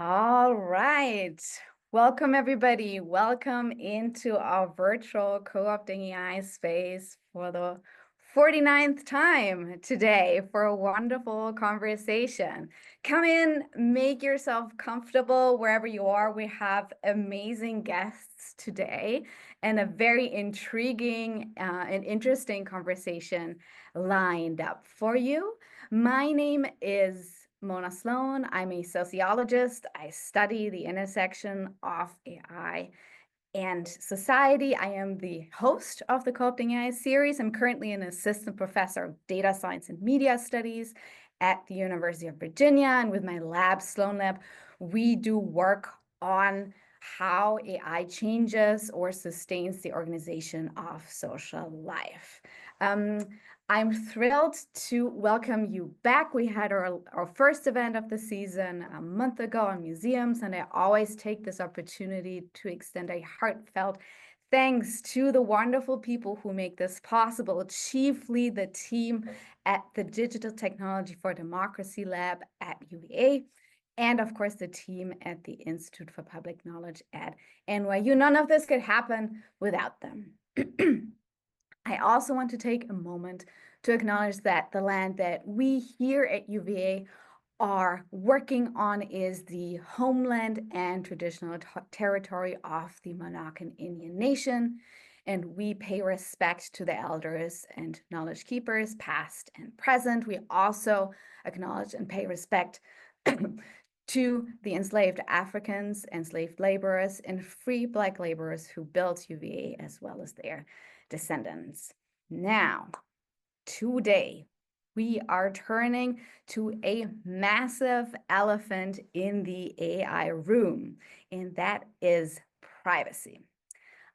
All right. Welcome, everybody. Welcome into our virtual co-opting AI space for the 49th time today for a wonderful conversation. Come in, make yourself comfortable wherever you are. We have amazing guests today and a very intriguing and interesting conversation lined up for you. My name is Mona Sloane. I'm a sociologist. I study the intersection of AI and society. I am the host of the Co-opting AI series. I'm currently an assistant professor of data science and media studies at the University of Virginia. And with my lab, Sloane Lab, we do work on how AI changes or sustains the organization of social life. I'm thrilled to welcome you back. We had our first event of the season a month ago on museums, and I always take this opportunity to extend a heartfelt thanks to the wonderful people who make this possible, chiefly the team at the Digital Technology for Democracy Lab at UVA, and of course the team at the Institute for Public Knowledge at NYU. None of this could happen without them. I also want to take a moment to acknowledge that the land that we here at UVA are working on is the homeland and traditional territory of the Monacan Indian Nation, and we pay respect to the elders and knowledge keepers, past and present. We also acknowledge and pay respect to the enslaved Africans, enslaved laborers, and free Black laborers who built UVA, as well as their descendants. Now, today, we are turning to a massive elephant in the AI room, and that is privacy.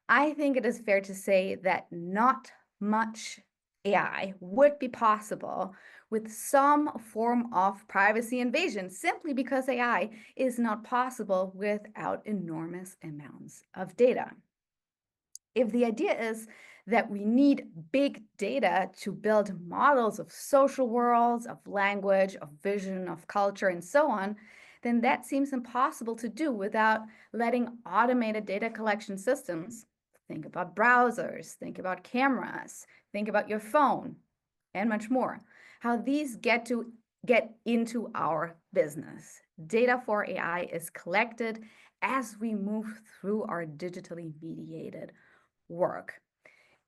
I think it is fair to say that not much AI would be possible with some form of privacy invasion, simply because AI is not possible without enormous amounts of data. If the idea is that we need big data to build models of social worlds, of language, of vision, of culture, and so on, then that seems impossible to do without letting automated data collection systems think about browsers, think about cameras, think about your phone, and much more. How these get into our business. Data for AI is collected as we move through our digitally mediated work.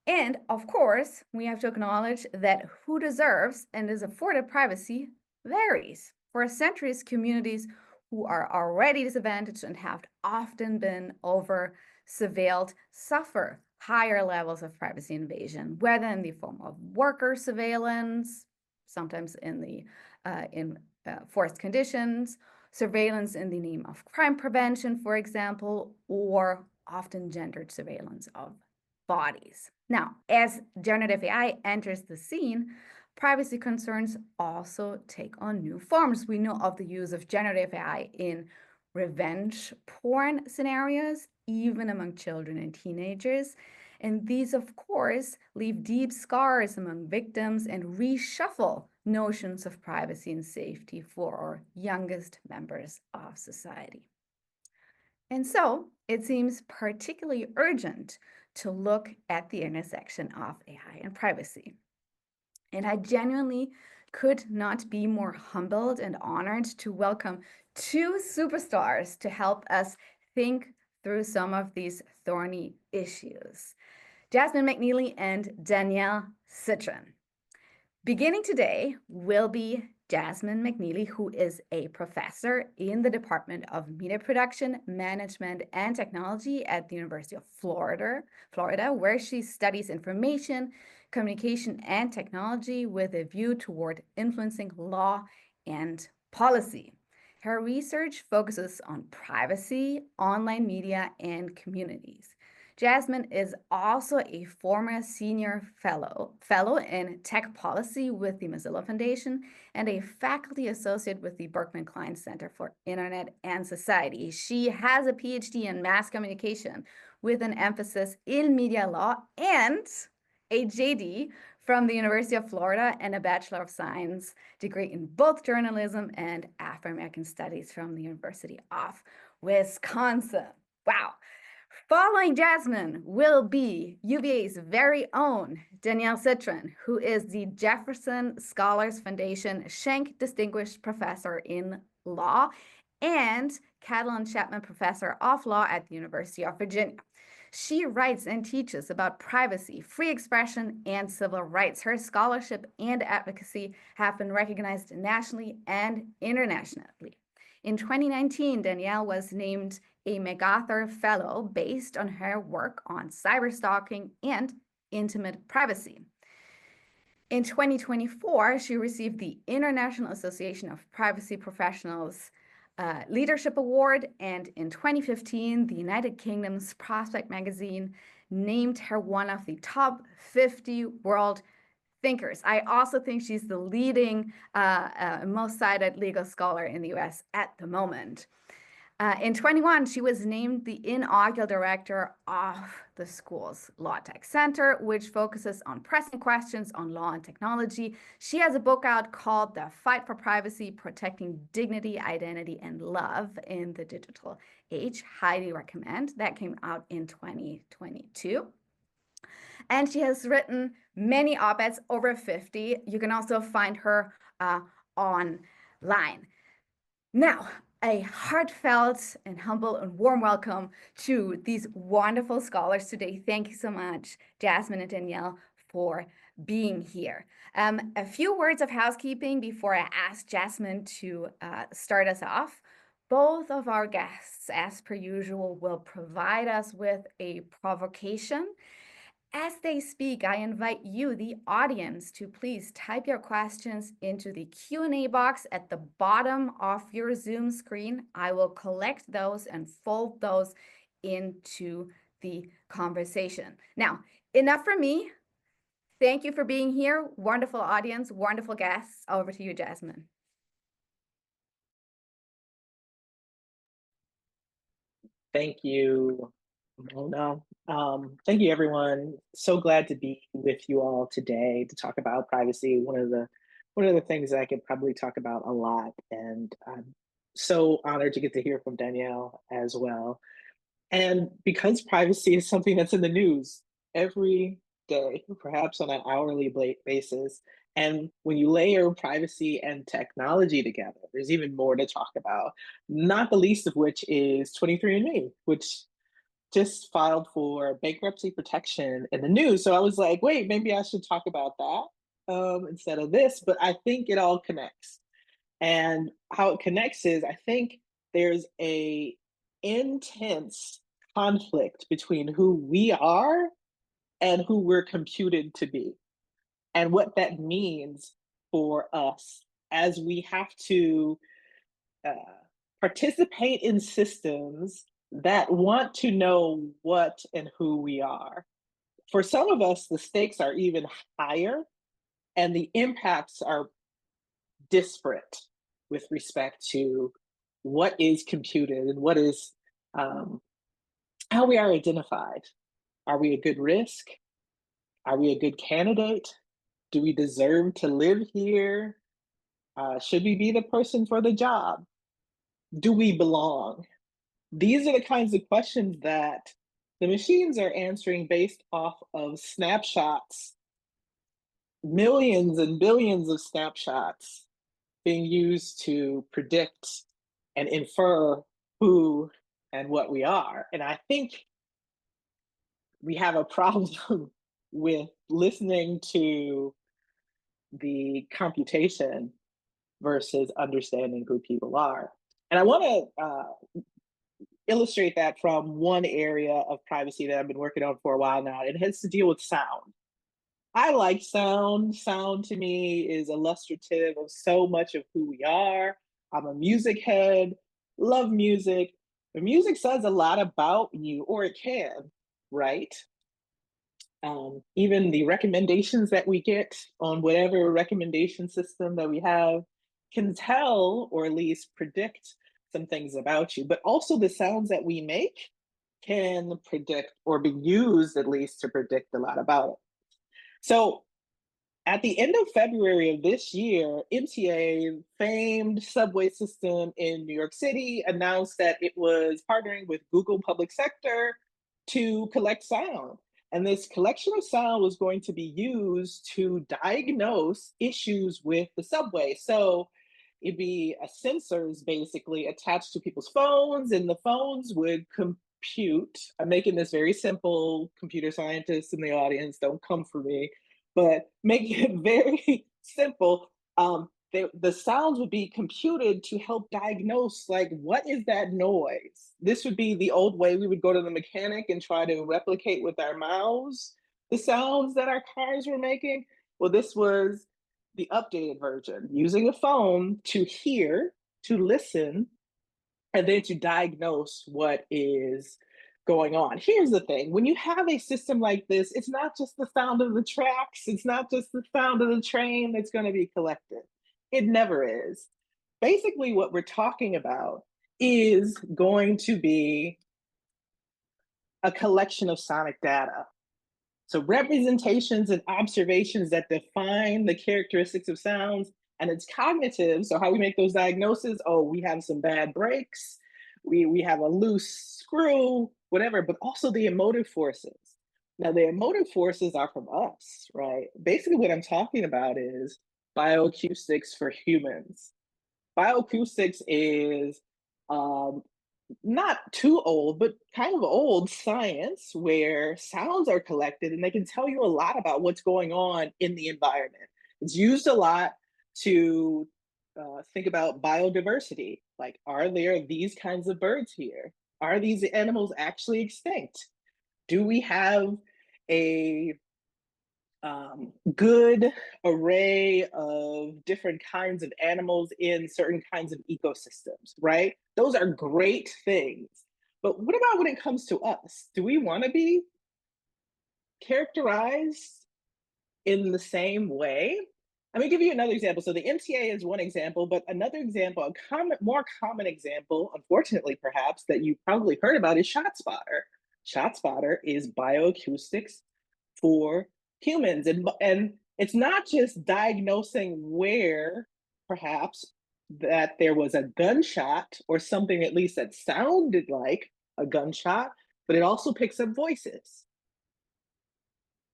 And of course, we have to acknowledge that who deserves and is afforded privacy varies. For centuries, communities who are already disadvantaged and have often been over-surveilled suffer higher levels of privacy invasion, whether in the form of worker surveillance, sometimes in forced conditions, surveillance in the name of crime prevention, for example, or often gendered surveillance of bodies. Now, as generative AI enters the scene, privacy concerns also take on new forms. We know of the use of generative AI in revenge porn scenarios, even among children and teenagers. And these, of course, leave deep scars among victims and reshuffle notions of privacy and safety for our youngest members of society. And so it seems particularly urgent to look at the intersection of AI and privacy. And I genuinely could not be more humbled and honored to welcome two superstars to help us think through some of these thorny issues. Jasmine McNealy and Danielle Citron. Beginning today will be Jasmine McNealy, who is a professor in the Department of Media Production, Management, and Technology at the University of Florida, where she studies information, communication, and technology with a view toward influencing law and policy. Her research focuses on privacy, online media, and communities. Jasmine is also a former senior fellow in tech policy with the Mozilla Foundation and a faculty associate with the Berkman Klein Center for Internet and Society. She has a PhD in mass communication with an emphasis in media law and a JD from the University of Florida and a Bachelor of Science degree in both journalism and Afro-American Studies from the University of Wisconsin. Wow. Following Jasmine will be UVA's very own Danielle Citron, who is the Jefferson Scholars Foundation Schenck Distinguished Professor in Law and Caddell and Chapman Professor of Law at the University of Virginia. She writes and teaches about privacy, free expression, and civil rights. Her scholarship and advocacy have been recognized nationally and internationally. In 2019, Danielle was named a MacArthur Fellow based on her work on cyberstalking and intimate privacy. In 2024, she received the International Association of Privacy Professionals Leadership Award, and in 2015, the United Kingdom's Prospect magazine named her one of the top 50 world thinkers. I also think she's the leading, most cited legal scholar in the US at the moment. In 21, she was named the inaugural director of the school's Law Tech Center, which focuses on pressing questions on law and technology. She has a book out called The Fight for Privacy, Protecting Dignity, Identity, and Love in the Digital Age. Highly recommend. That came out in 2022. And she has written many op-eds, over 50. You can also find her online. Now, a heartfelt and humble and warm welcome to these wonderful scholars today. Thank you so much, Jasmine and Danielle, for being here. A few words of housekeeping before I ask Jasmine to start us off. Both of our guests, as per usual, will provide us with a provocation. As they speak, I invite you, the audience, to please type your questions into the Q&A box at the bottom of your Zoom screen. I will collect those and fold those into the conversation. Now, enough from me. Thank you for being here. Wonderful audience, wonderful guests. Over to you, Jasmine. Thank you, Mona. Thank you, everyone. So glad to be with you all today to talk about privacy. One of the things that I could probably talk about a lot, and I'm so honored to get to hear from Danielle as well. And because privacy is something that's in the news every day, perhaps on an hourly basis, and when you layer privacy and technology together, there's even more to talk about, not the least of which is 23andMe, which just filed for bankruptcy protection in the news. So I was like, wait, maybe I should talk about that instead of this. But I think it all connects. And how it connects is I think there's a intense conflict between who we are and who we're computed to be, and what that means for us as we have to participate in systems that want to know what and who we are. For some of us, the stakes are even higher and the impacts are disparate with respect to what is computed and what is how we are identified. Are we a good risk? Are we a good candidate? Do we deserve to live here? Should we be the person for the job? Do we belong? These are the kinds of questions that the machines are answering based off of snapshots, millions and billions of snapshots being used to predict and infer who and what we are. And I think we have a problem with listening to the computation versus understanding who people are. And I want to illustrate that from one area of privacy that I've been working on for a while now. It has to deal with sound. I like sound. Sound to me is illustrative of so much of who we are. I'm a music head, love music. The music says a lot about you, or it can, right? Even the recommendations that we get on whatever recommendation system that we have can tell, or at least predict, some things about you. But also the sounds that we make can predict, or be used at least to predict, a lot about it. So At the end of February of this year, MTA, famed subway system in New York City, announced that it was partnering with Google Public Sector to collect sound. And this collection of sound was going to be used to diagnose issues with the subway. So it'd be a sensors basically attached to people's phones, and the phones would compute. I'm making this very simple. Computer scientists in the audience, don't come for me, but make it very simple. The sounds would be computed to help diagnose, like, what is that noise? This would be the old way we would go to the mechanic and try to replicate with our mouths the sounds that our cars were making. Well, this was the updated version, using a phone to hear, to listen, and then to diagnose what is going on. Here's the thing, when you have a system like this, it's not just the sound of the tracks, it's not just the sound of the train that's going to be collected. It never is. Basically, what we're talking about is going to be a collection of sonic data. So representations and observations that define the characteristics of sounds, and it's cognitive. So how we make those diagnoses, oh, we have some bad brakes, we have a loose screw, whatever, but also the emotive forces. Now the emotive forces are from us, right? Basically what I'm talking about is bioacoustics for humans. Bioacoustics is not too old, but kind of old science where sounds are collected and they can tell you a lot about what's going on in the environment. It's used a lot to think about biodiversity. Like, are there these kinds of birds here? Are these animals actually extinct? Do we have a good array of different kinds of animals in certain kinds of ecosystems, right? Those are great things. But what about when it comes to us? Do we want to be characterized in the same way? Let me give you another example. So the MTA is one example, but another example, more common example, unfortunately perhaps, that you probably heard about is ShotSpotter. ShotSpotter is bioacoustics for humans, and it's not just diagnosing where perhaps that there was a gunshot or something at least that sounded like a gunshot, but it also picks up voices.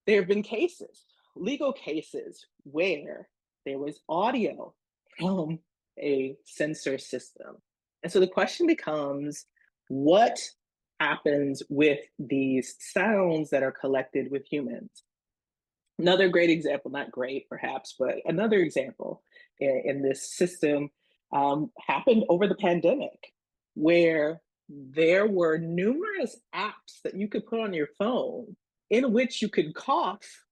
There have been cases, legal cases, where there was audio from a sensor system. And so the question becomes, what happens with these sounds that are collected with humans? Another great example, not great perhaps, but another example in this system happened over the pandemic, where there were numerous apps that you could put on your phone in which you could cough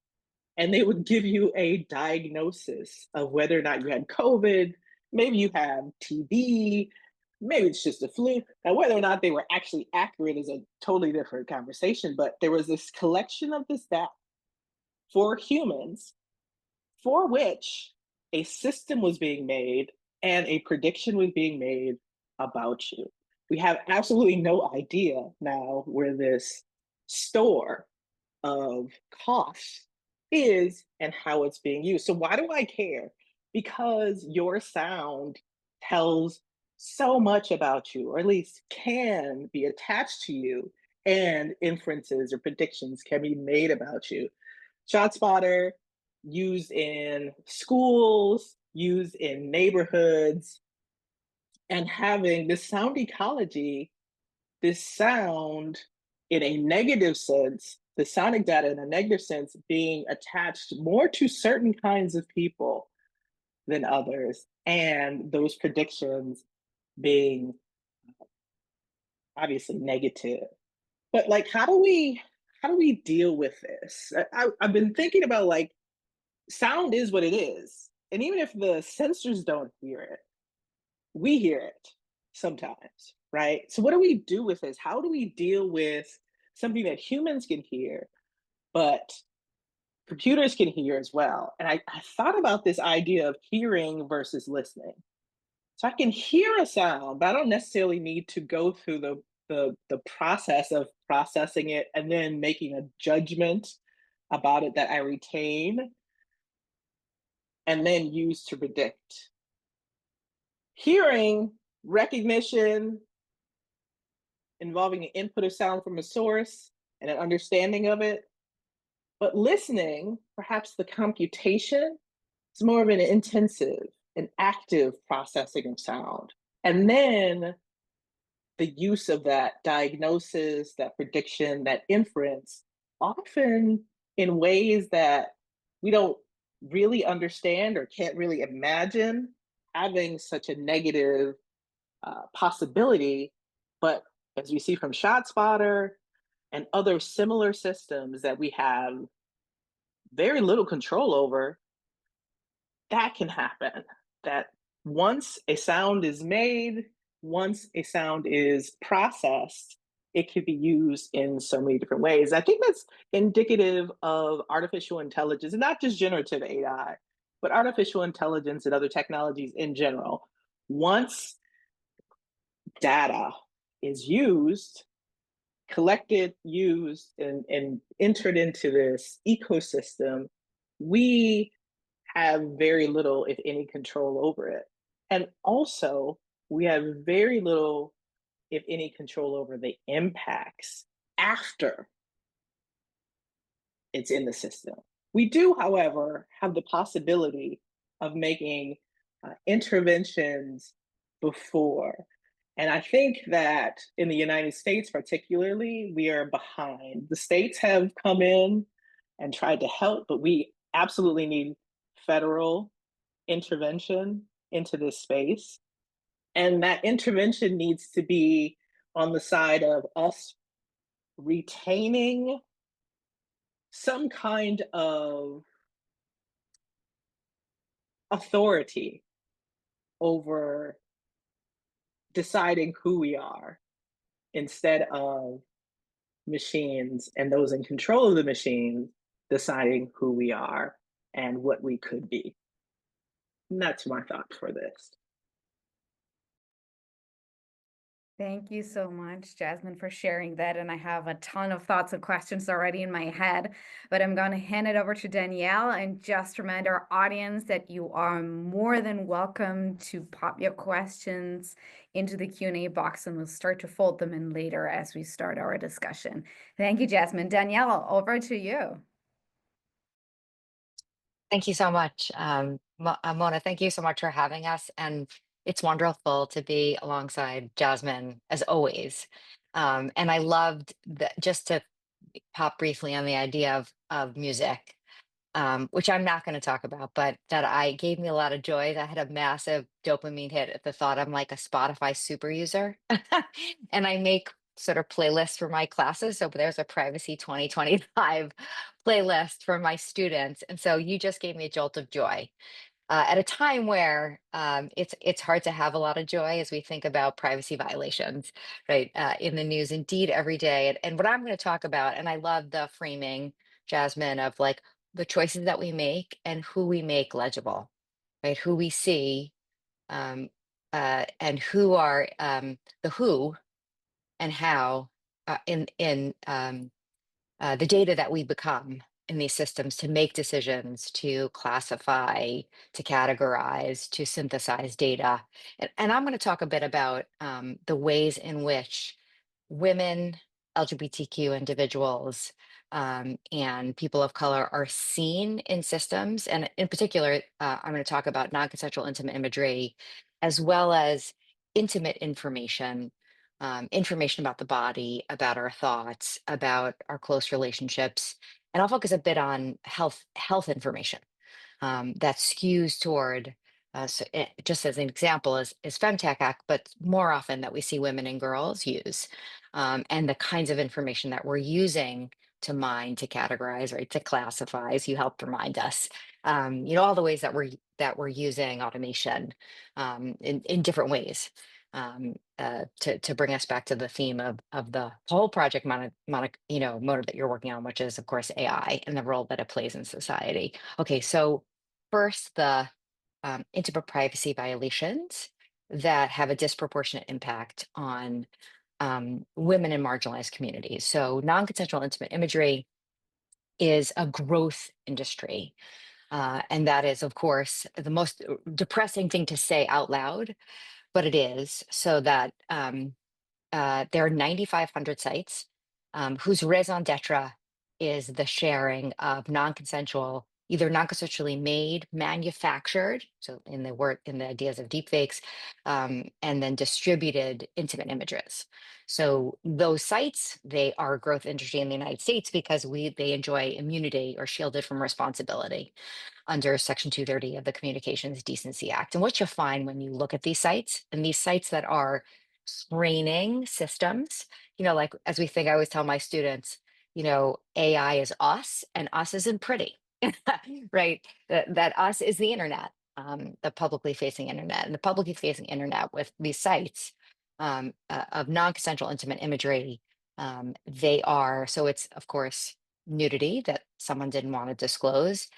and they would give you a diagnosis of whether or not you had COVID, maybe you have TB, maybe it's just a flu. Now, whether or not they were actually accurate is a totally different conversation, but there was this collection of this data for humans for which a system was being made and a prediction was being made about you. We have absolutely no idea now where this store of cost is and how it's being used. So why do I care? Because your sound tells so much about you, or at least can be attached to you, and inferences or predictions can be made about you. ShotSpotter used in schools, used in neighborhoods, and having this sound ecology, this sound in a negative sense, the sonic data in a negative sense being attached more to certain kinds of people than others, and those predictions being obviously negative. But like, how do we deal with this? I've been thinking about, like, sound is what it is, and even if the sensors don't hear it, we hear it sometimes, right? So what do we do with this? How do we deal with something that humans can hear, but computers can hear as well? And I thought about this idea of hearing versus listening. So I can hear a sound, but I don't necessarily need to go through the process of processing it and then making a judgment about it that I retain. and then used to predict. Hearing, recognition, involving an input of sound from a source and an understanding of it. But listening, perhaps the computation, is more of an intensive, an active processing of sound. And then the use of that diagnosis, that prediction, that inference, often in ways that we don't really understand or can't really imagine having such a negative possibility. But as we see from ShotSpotter and other similar systems that we have very little control over, that can happen. That once a sound is made, once a sound is processed, it could be used in so many different ways. I think that's indicative of artificial intelligence, and not just generative AI, but artificial intelligence and other technologies in general. Once data is used, collected, used, and entered into this ecosystem, we have very little, if any, control over it. And also, we have very little, if any, control over the impacts after it's in the system. We do, however, have the possibility of making interventions before. And I think that in the United States, particularly, we are behind. The states have come in and tried to help, but we absolutely need federal intervention into this space. And that intervention needs to be on the side of us retaining some kind of authority over deciding who we are instead of machines and those in control of the machines deciding who we are and what we could be. And that's my thought for this. Thank you so much, Jasmine, for sharing that. And I have a ton of thoughts and questions already in my head, but I'm going to hand it over to Danielle and just remind our audience that you are more than welcome to pop your questions into the Q&A box, and we'll start to fold them in later as we start our discussion. Thank you, Jasmine. Danielle, over to you. Thank you so much. Mona, thank you so much for having us. And it's wonderful to be alongside Jasmine as always. And I loved that, just to pop briefly on the idea of music, which I'm not going to talk about, but that I gave me a lot of joy. That had a massive dopamine hit at the thought I'm like a Spotify super user. And I make sort of playlists for my classes. So there's a Privacy 2025 playlist for my students. And so you just gave me a jolt of joy. At a time where it's hard to have a lot of joy as we think about privacy violations, right, in the news, indeed, every day. And what I'm going to talk about, and I love the framing, Jasmine, of like the choices that we make and who we make legible, right? Who we see, and who are the who and how in the data that we become in these systems to make decisions, to classify, to categorize, to synthesize data. And I'm going to talk a bit about the ways in which women, LGBTQ individuals, and people of color are seen in systems. And in particular, I'm going to talk about non-consensual intimate imagery, as well as intimate information, information about the body, about our thoughts, about our close relationships. And I'll focus a bit on health information that skews toward, just as an example, is Femtech Act, but more often that we see women and girls use, and the kinds of information that we're using to mine, to categorize, right, to classify, as you helped remind us, all the ways that we're using automation in different ways. To bring us back to the theme of the whole project motive that you're working on, which is of course AI and the role that it plays in society. Okay, so first, the intimate privacy violations that have a disproportionate impact on women in marginalized communities. So non-consensual intimate imagery is a growth industry. And that is, of course, the most depressing thing to say out loud, but it is. So that there are 9,500 sites whose raison d'etre is the sharing of non-consensual, either non-consensually made, manufactured, so in the ideas of deepfakes, and then distributed intimate images. So those sites, they are a growth industry in the United States because they enjoy immunity or shielded from responsibility under Section 230 of the Communications Decency Act. And what you'll find when you look at these sites, and these sites that are training systems, like as we think, I always tell my students, AI is us and us isn't pretty, right? That us is the internet, the publicly facing internet, and the publicly facing internet with these sites of non-consensual intimate imagery. So it's, of course, nudity that someone didn't want to disclose,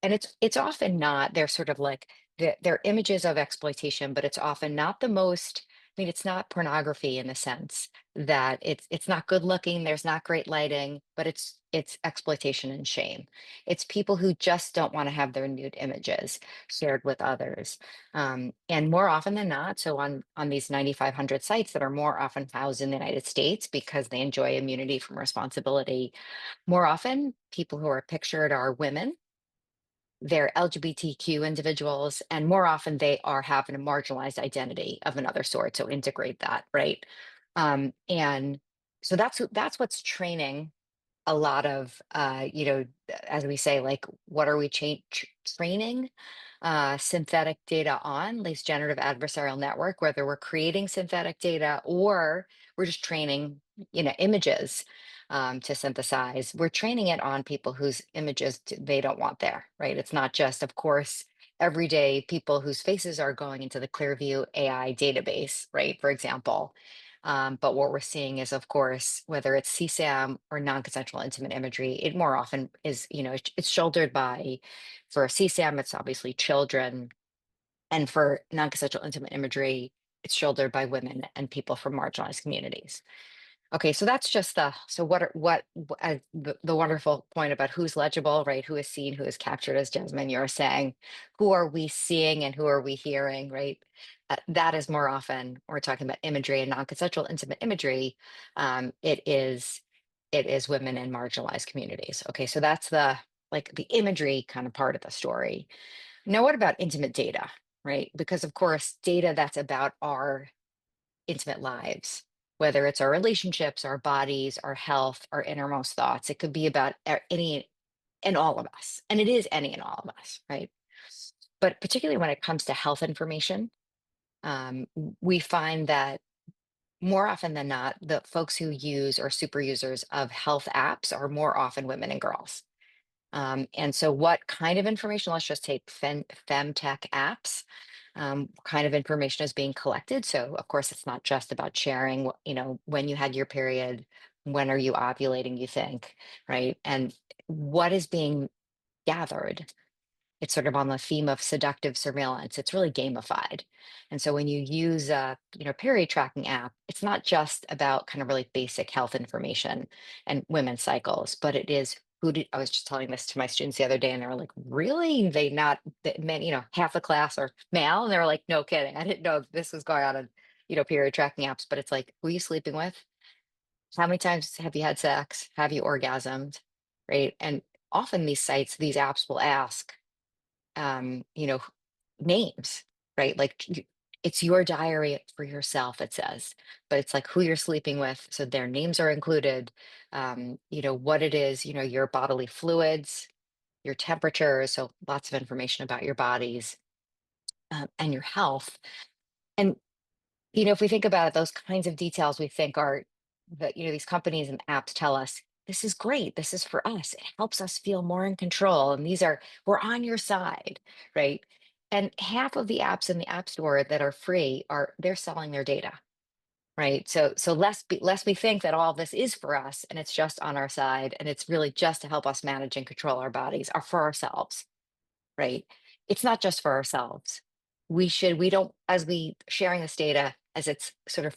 and it's often not, they're sort of like they're images of exploitation, but it's often not the most, I mean, it's not pornography in the sense that it's not good looking, there's not great lighting, but it's exploitation and shame. It's people who just don't want to have their nude images shared with others. And more often than not, so on these 9,500 sites that are more often housed in the United States because they enjoy immunity from responsibility, more often people who are pictured are women, they're LGBTQ individuals, and more often they are having a marginalized identity of another sort. So integrate that, right? And so that's what's training a lot of, as we say, like, what are we training synthetic data on, these generative adversarial network, whether we're creating synthetic data or we're just training, images to synthesize. We're training it on people whose images they don't want there, right? It's not just, of course, everyday people whose faces are going into the Clearview AI database, right? For example. But what we're seeing is, of course, whether it's CSAM or non-consensual intimate imagery, it more often is, it's shouldered by, for CSAM, it's obviously children, and for non-consensual intimate imagery, it's shouldered by women and people from marginalized communities. Okay, so that's just so the wonderful point about who's legible, right? Who is seen, who is captured, as Jasmine, you're saying, who are we seeing and who are we hearing, right? That is more often, when we're talking about imagery and non-consensual intimate imagery, it is women in marginalized communities. Okay, so that's the imagery kind of part of the story. Now, what about intimate data, right? Because of course, data that's about our intimate lives, whether it's our relationships, our bodies, our health, our innermost thoughts. It could be about any and all of us. And it is any and all of us, right? But particularly when it comes to health information, we find that more often than not, the folks who use or super users of health apps are more often women and girls. And so what kind of information, let's just take femtech apps, kind of information is being collected. So of course, it's not just about sharing, when you had your period, when are you ovulating, you think, right? And what is being gathered? It's sort of on the theme of seductive surveillance. It's really gamified. And so when you use a, period tracking app, it's not just about kind of really basic health information and women's cycles, but it is I was just telling this to my students the other day, and they were like, really? Men, half the class are male. And they were like, no kidding. I didn't know this was going on in, period tracking apps, but it's like, who are you sleeping with? How many times have you had sex? Have you orgasmed? Right. And often these sites, these apps will ask, um, you know, names, right? Like it's your diary for yourself, it says, but it's like who you're sleeping with. So their names are included, what it is, your bodily fluids, your temperature. So lots of information about your bodies and your health. And if we think about it, those kinds of details we think are that, these companies and apps tell us this is great. This is for us. It helps us feel more in control. And we're on your side, right? And half of the apps in the App Store that are free they're selling their data, right? So lest we think that all this is for us and it's just on our side and it's really just to help us manage and control our bodies or for ourselves, right? It's not just for ourselves. We don't, as we sharing this data, as it's sort of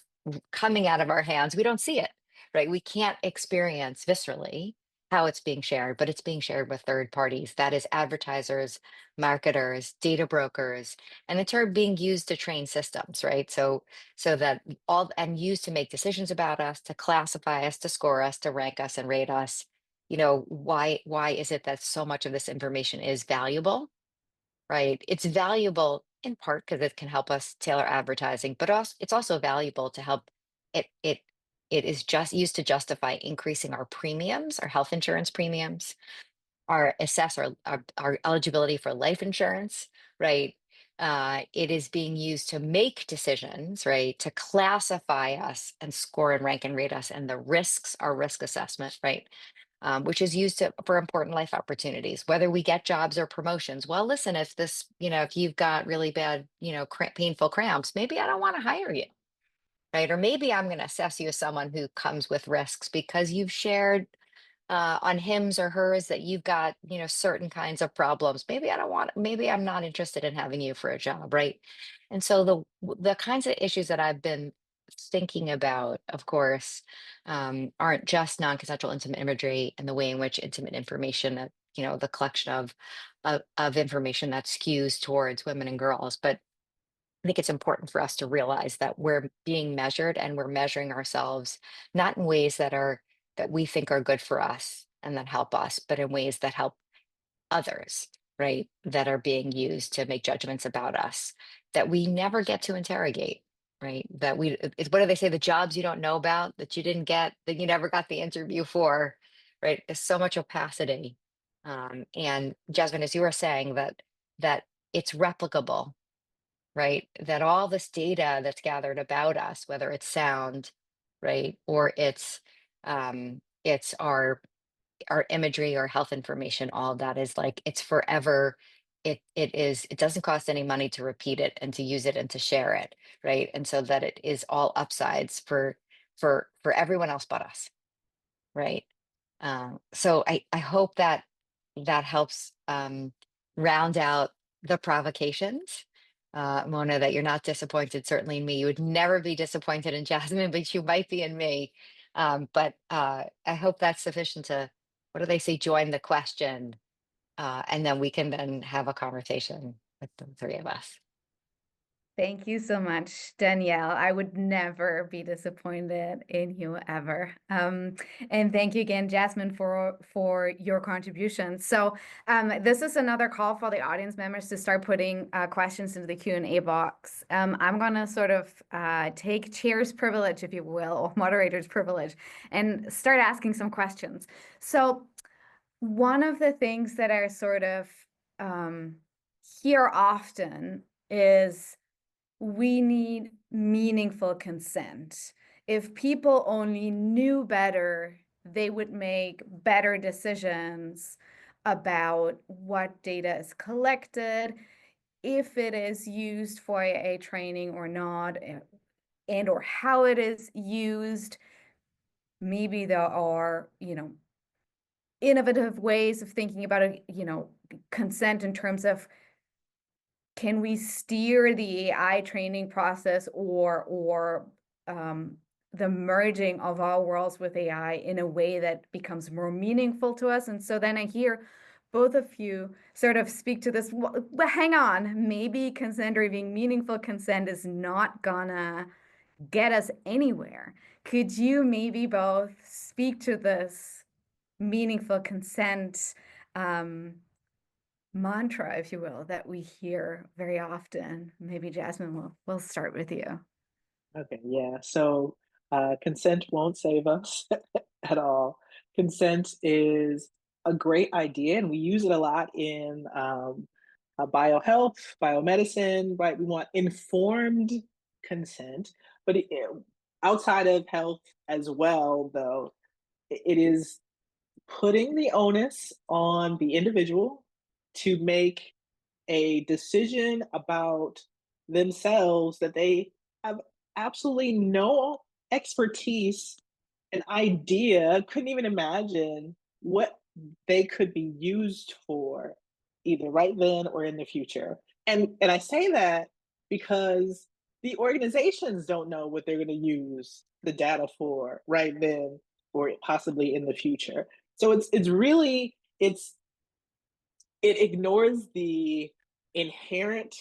coming out of our hands, we don't see it, right? We can't experience viscerally how it's being shared, but it's being shared with third parties. That is advertisers, marketers, data brokers, and it's being used to train systems, right? So that all and used to make decisions about us, to classify us, to score us, to rank us and rate us. Why is it that so much of this information is valuable, right? It's valuable in part because it can help us tailor advertising, but also it's also valuable to help it it it is just used to justify increasing our premiums, our health insurance premiums, our assess our eligibility for life insurance, right? It is being used to make decisions, right? To classify us and score and rank and rate us and the risks, our risk assessment, right? Which is used for important life opportunities, whether we get jobs or promotions. Well, listen, if you've got really bad, painful cramps, maybe I don't want to hire you, right? Or maybe I'm going to assess you as someone who comes with risks because you've shared on hims or hers that you've got, certain kinds of problems. Maybe I'm not interested in having you for a job, right? And so the kinds of issues that I've been thinking about, of course, aren't just non-consensual intimate imagery and the way in which intimate information that, the collection of information that skews towards women and girls, but I think it's important for us to realize that we're being measured and we're measuring ourselves not in ways that we think are good for us and that help us, but in ways that help others, right? That are being used to make judgments about us that we never get to interrogate, right? What do they say? The jobs you don't know about, that you didn't get, that you never got the interview for, right? There's so much opacity. And Jasmine, as you were saying, that it's replicable, right? That all this data that's gathered about us, whether it's sound, right, or it's our imagery or health information, all that is like it's forever. It doesn't cost any money to repeat it and to use it and to share it, right? And so that it is all upsides for everyone else but us, right? So I hope that helps round out the provocations. Mona, that you're not disappointed, certainly in me. You would never be disappointed in Jasmine, but you might be in me. But I hope that's sufficient to, what do they say, join the question. And then we can then have a conversation with the three of us. Thank you so much, Danielle. I would never be disappointed in you ever. And thank you again, Jasmine, for your contribution. So this is another call for the audience members to start putting questions into the Q&A box. I'm going to sort of take chair's privilege, if you will, or moderator's privilege, and start asking some questions. So one of the things that I sort of hear often is, we need meaningful consent. If people only knew better, they would make better decisions about what data is collected, if it is used for a training or not, and or how it is used. Maybe there are, innovative ways of thinking about it, consent in terms of, can we steer the AI training process or the merging of our worlds with AI in a way that becomes more meaningful to us? And so then I hear both of you sort of speak to this. Well, hang on, maybe consent or even meaningful consent is not gonna get us anywhere. Could you maybe both speak to this meaningful consent mantra, if you will, that we hear very often? Maybe Jasmine, we'll start with you. Okay, yeah. So consent won't save us at all. Consent is a great idea, and we use it a lot in biohealth, biomedicine, right? We want informed consent, but outside of health as well, though, it is putting the onus on the individual to make a decision about themselves that they have absolutely no expertise, an idea, couldn't even imagine what they could be used for, either right then or in the future. And I say that because the organizations don't know what they're going to use the data for right then or possibly in the future. So it's really, it ignores the inherent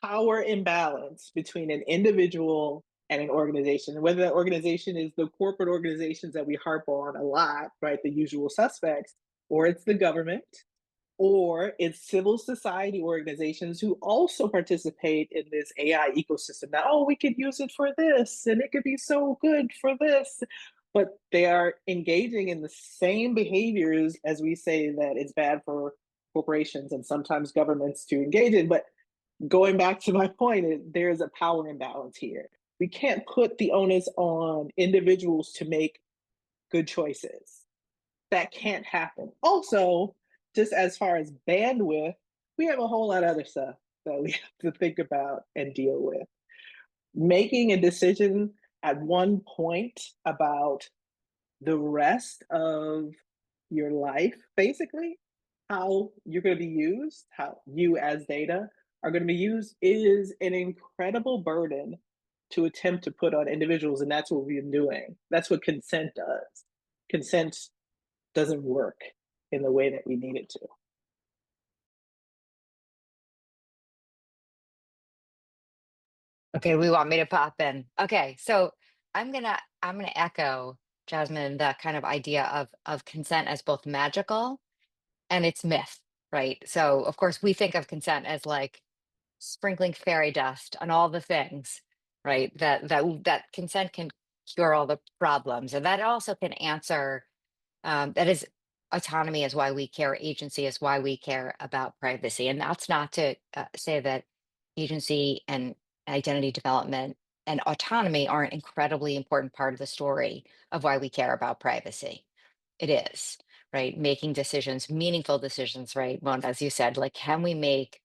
power imbalance between an individual and an organization, whether that organization is the corporate organizations that we harp on a lot, right, the usual suspects, or it's the government, or it's civil society organizations who also participate in this AI ecosystem. That, oh, we could use it for this, and it could be so good for this. But they are engaging in the same behaviors as we say that it's bad for corporations and sometimes governments to engage in. But going back to my point, there's a power imbalance here. We can't put the onus on individuals to make good choices. That can't happen. Also, just as far as bandwidth, we have a whole lot of other stuff that we have to think about and deal with. Making a decision at one point about the rest of your life, basically, how you're going to be used, how you as data are going to be used, is an incredible burden to attempt to put on individuals. And that's what we've been doing. That's what consent does. Consent doesn't work in the way that we need it to. Okay, we want me to pop in. Okay, so I'm gonna echo Jasmine, that kind of idea of consent as both magical and it's myth, right? So of course we think of consent as like sprinkling fairy dust on all the things, right? That consent can cure all the problems, and that also can answer. That is, autonomy is why we care. Agency is why we care about privacy, and that's not to say that agency and identity development and autonomy aren't incredibly important part of the story of why we care about privacy. It is, right? Making decisions, meaningful decisions, right? Well, as you said, like, can we make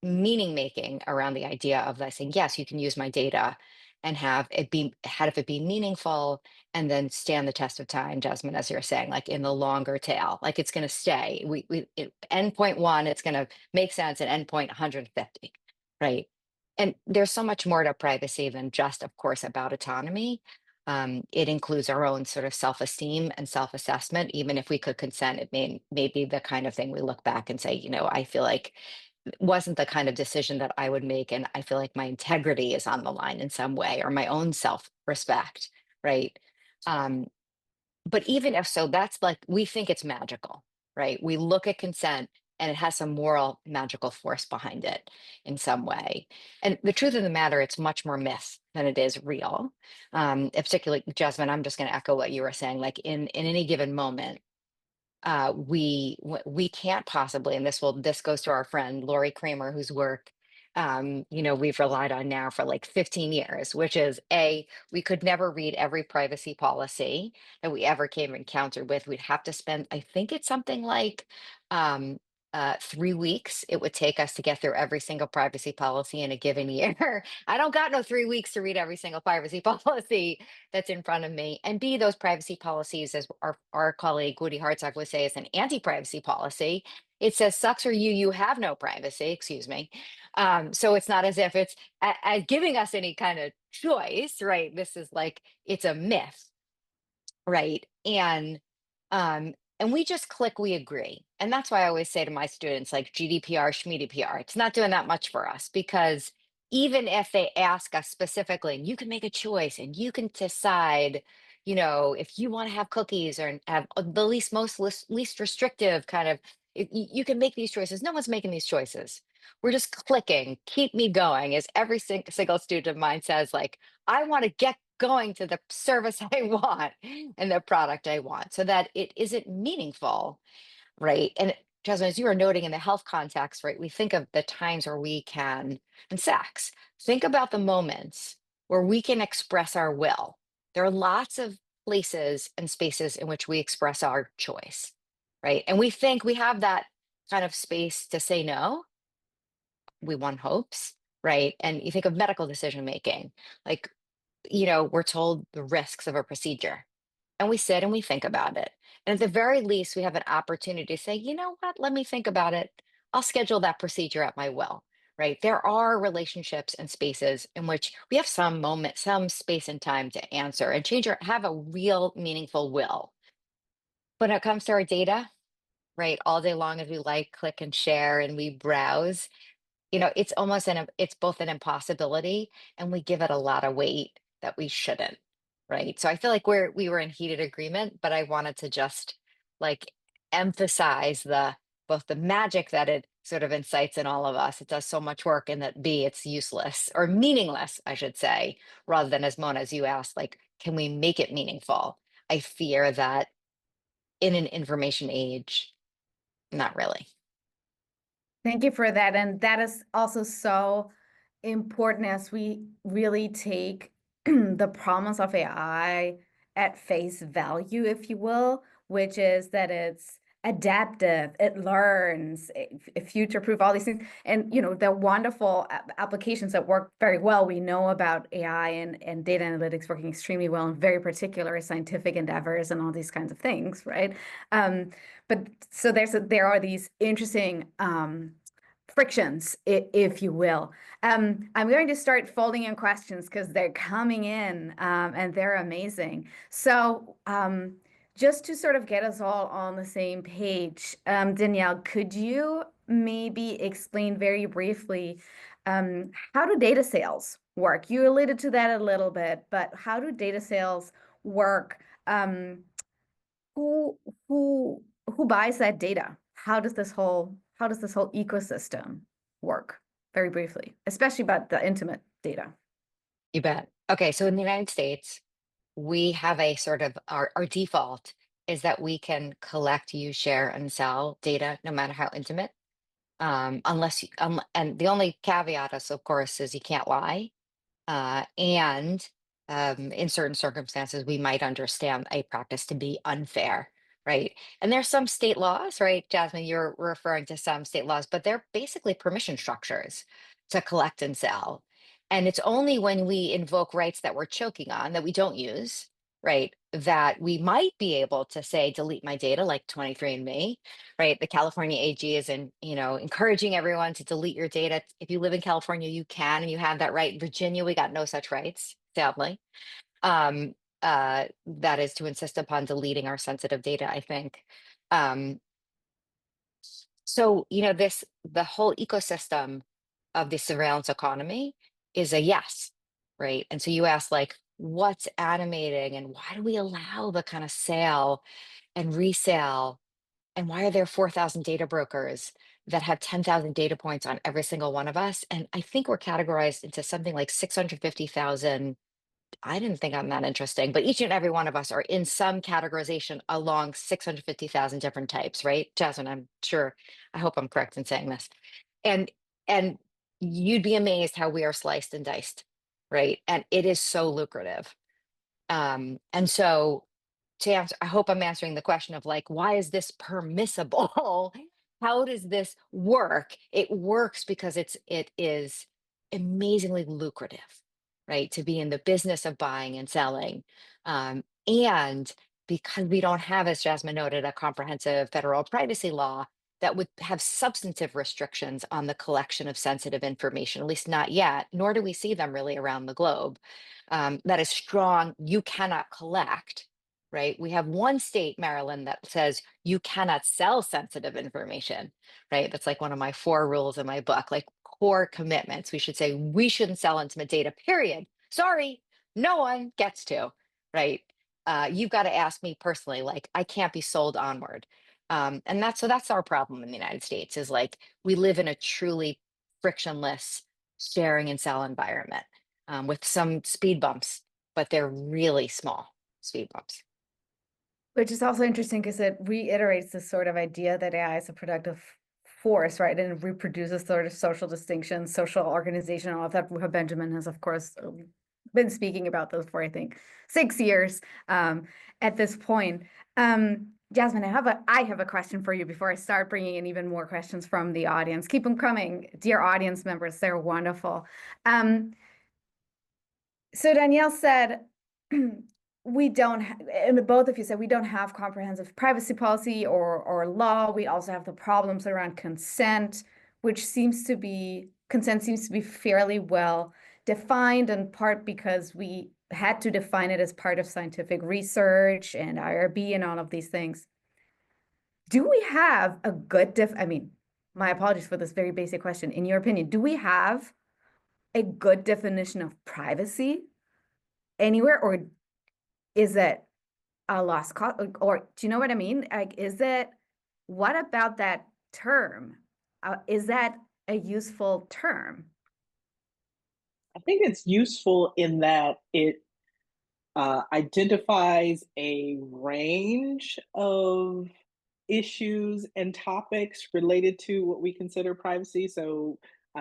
meaning making around the idea of like saying, yes, you can use my data and have it be meaningful and then stand the test of time, Jasmine, as you're saying, like in the longer tail, like it's going to stay. Endpoint one, it's going to make sense at endpoint 150, right? And there's so much more to privacy than just, of course, about autonomy. It includes our own sort of self-esteem and self-assessment. Even if we could consent, it may be the kind of thing we look back and say, I feel like wasn't the kind of decision that I would make. And I feel like my integrity is on the line in some way, or my own self respect. Right. Um, but even if so, that's like, we think it's magical, right? We look at consent and it has some moral magical force behind it in some way. And the truth of the matter, it's much more myth than it is real. Particularly, Jasmine, I'm just going to echo what you were saying. Like in any given moment, we can't possibly, and this goes to our friend Lori Kramer, whose work we've relied on now for like 15 years, which is we could never read every privacy policy that we ever came encountered with. We'd have to spend, I think it's something like 3 weeks it would take us to get through every single privacy policy in a given year. I don't got no 3 weeks to read every single privacy policy that's in front of me. And B, those privacy policies, as our colleague Woody Hartzog would say, is an anti-privacy policy. It says, sucks for you, you have no privacy, excuse me. So it's not as if it's giving us any kind of choice, right? This is like, it's a myth, right? And we just click, we agree. And that's why I always say to my students, like GDPR, SHMEDPR, it's not doing that much for us, because even if they ask us specifically, and you can make a choice and you can decide, if you want to have cookies or have the least restrictive kind of, you can make these choices. No one's making these choices. We're just clicking, keep me going, as every single student of mine says, like, I want to get going to the service I want and the product I want, so that it isn't meaningful, right? And Jasmine, as you were noting in the health context, right, we think of the times where we can, and sex, think about the moments where we can express our will. There are lots of places and spaces in which we express our choice, right? And we think we have that kind of space to say no, we want hopes, right? And you think of medical decision making, like, we're told the risks of a procedure and we sit and we think about it. And at the very least, we have an opportunity to say, you know what, let me think about it. I'll schedule that procedure at my will, right? There are relationships and spaces in which we have some moment, some space and time to answer and change or have a real meaningful will. when it comes to our data, right, all day long as we like, click, and share, and we browse, it's almost it's both an impossibility, and we give it a lot of weight that we shouldn't, right? So I feel like we were in heated agreement, but I wanted to just like emphasize both the magic that it sort of incites in all of us. It does so much work, and that B, it's useless or meaningless, I should say, rather than, as Mona, as you asked, like, can we make it meaningful? I fear that in an information age, not really. Thank you for that. And that is also so important as we really take the promise of AI at face value, if you will, which is that it's adaptive, it learns, future-proof, all these things. And, they're wonderful applications that work very well. We know about AI and data analytics working extremely well in very particular scientific endeavors and all these kinds of things, right? But so there are these interesting frictions, if you will. I'm going to start folding in questions because they're coming in and they're amazing. So just to sort of get us all on the same page, Danielle, could you maybe explain very briefly how do data sales work? You alluded to that a little bit, but how do data sales work? Who who who buys that data? How does this whole ecosystem work? Very briefly, especially about the intimate data. You bet. Okay, so in the United States, we have a sort of our default is that we can collect, use, share, and sell data no matter how intimate. Unless you, and the only caveat is, of course, is you can't lie. And in certain circumstances, we might understand a practice to be unfair, right? And there's some state laws, right? Jasmine, you're referring to some state laws, but they're basically permission structures to collect and sell. And it's only when we invoke rights that we're choking on that we don't use, right? That we might be able to say, delete my data like 23andMe, right? The California AG is encouraging everyone to delete your data. If you live in California, you can, and you have that right. In Virginia, we got no such rights, sadly. That is to insist upon deleting our sensitive data, I think. So, the whole ecosystem of the surveillance economy is a yes, right? And so you ask, like, what's animating and why do we allow the kind of sale and resale? And why are there 4,000 data brokers that have 10,000 data points on every single one of us? And I think we're categorized into something like 650,000. I didn't think I'm that interesting, but each and every one of us are in some categorization along 650,000 different types, right? Jasmine, I'm sure, I hope I'm correct in saying this. And and you'd be amazed how we are sliced and diced, right? And it is so lucrative. And so to answer, I hope I'm answering the question of, like, why is this permissible? How does this work? It works because it is amazingly lucrative, right? To be in the business of buying and selling. And because we don't have, as Jasmine noted, a comprehensive federal privacy law that would have substantive restrictions on the collection of sensitive information, at least not yet, nor do we see them really around the globe. That is strong, you cannot collect, right? We have one state, Maryland, that says you cannot sell sensitive information, right? That's like one of my 4 rules in my book, like core commitments. We should say we shouldn't sell intimate data, period. Sorry, no one gets to, right? You've got to ask me personally, like, I can't be sold onward. And that's our problem in the United States, is like we live in a truly frictionless sharing and sell environment, with some speed bumps, but they're really small speed bumps. Which is also interesting because it reiterates this sort of idea that AI is a productive force, right? And it reproduces sort of social distinctions, social organization, all of that. Benjamin has, of course, been speaking about those for, I think, 6 years at this point. Jasmine, I have a question for you before I start bringing in even more questions from the audience. Keep them coming, dear audience members. They're wonderful. So Danielle said, we don't, and both of you said we don't have comprehensive privacy policy or law. We also have the problems around consent, which consent seems to be fairly well defined, in part because we had to define it as part of scientific research and IRB and all of these things. do we have a good I mean, my apologies for this very basic question. In your opinion, do we have a good definition of privacy anywhere, or is it a lost cause? Or do you know what I mean? Like, what about that term? Is that a useful term? I think it's useful in that it identifies a range of issues and topics related to what we consider privacy. So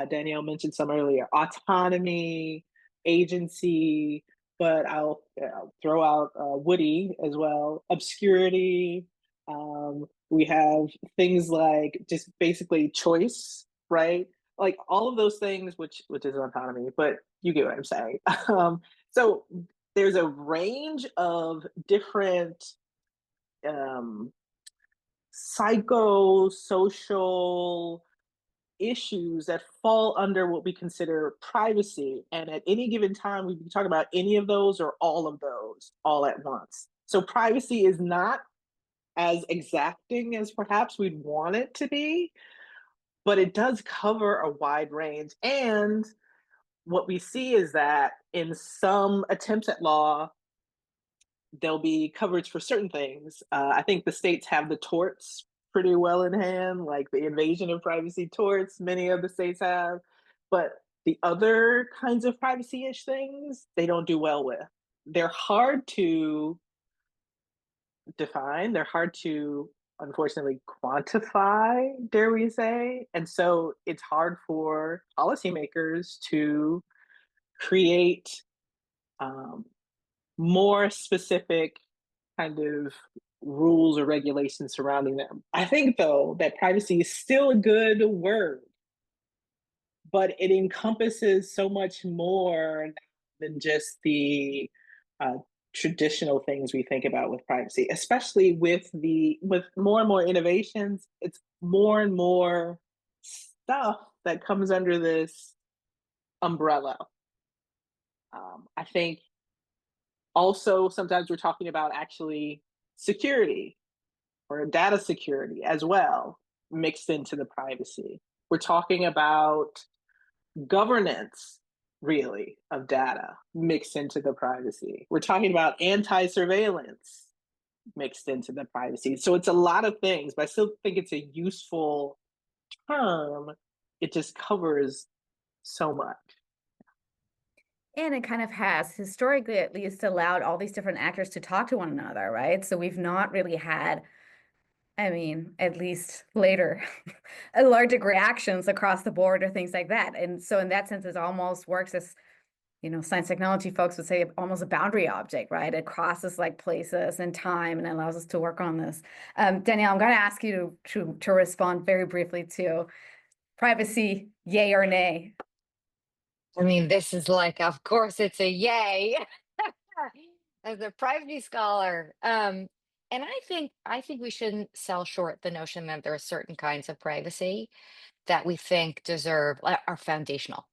Danielle mentioned some earlier: autonomy, agency, but I'll throw out Woody as well, obscurity. We have things like just basically choice, right? Like all of those things, which is autonomy, but you get what I'm saying. So there's a range of different um, psychosocial issues that fall under what we consider privacy. And at any given time, we can talk about any of those or all of those all at once. So privacy is not as exacting as perhaps we'd want it to be, but it does cover a wide range. And what we see is that in some attempts at law, there'll be coverage for certain things. I think the states have the torts pretty well in hand, like the invasion of privacy torts, many of the states have. But the other kinds of privacy ish things, they don't do well with. They're hard to define, they're hard to unfortunately quantify, dare we say. And so it's hard for policymakers to create um, more specific kind of rules or regulations surrounding them. I think, though, that privacy is still a good word, but it encompasses so much more than just the uh, traditional things we think about with privacy, especially with more and more innovations. It's more and more stuff that comes under this umbrella. I think also sometimes we're talking about actually security or data security as well, mixed into the privacy. We're talking about governance, really, of data mixed into the privacy. We're talking about anti-surveillance mixed into the privacy. So it's a lot of things, but I still think it's a useful term. It just covers so much. And it kind of has historically at least allowed all these different actors to talk to one another, right? So we've not really had, I mean, at least later, allergic reactions across the board or things like that. And so in that sense, it almost works as, science technology folks would say almost a boundary object, right? It crosses like places and time and allows us to work on this. Danielle, I'm going to ask you to respond very briefly to privacy, yay or nay. I mean, this is like, of course, it's a yay as a privacy scholar. And I think we shouldn't sell short the notion that there are certain kinds of privacy that we think deserve are foundational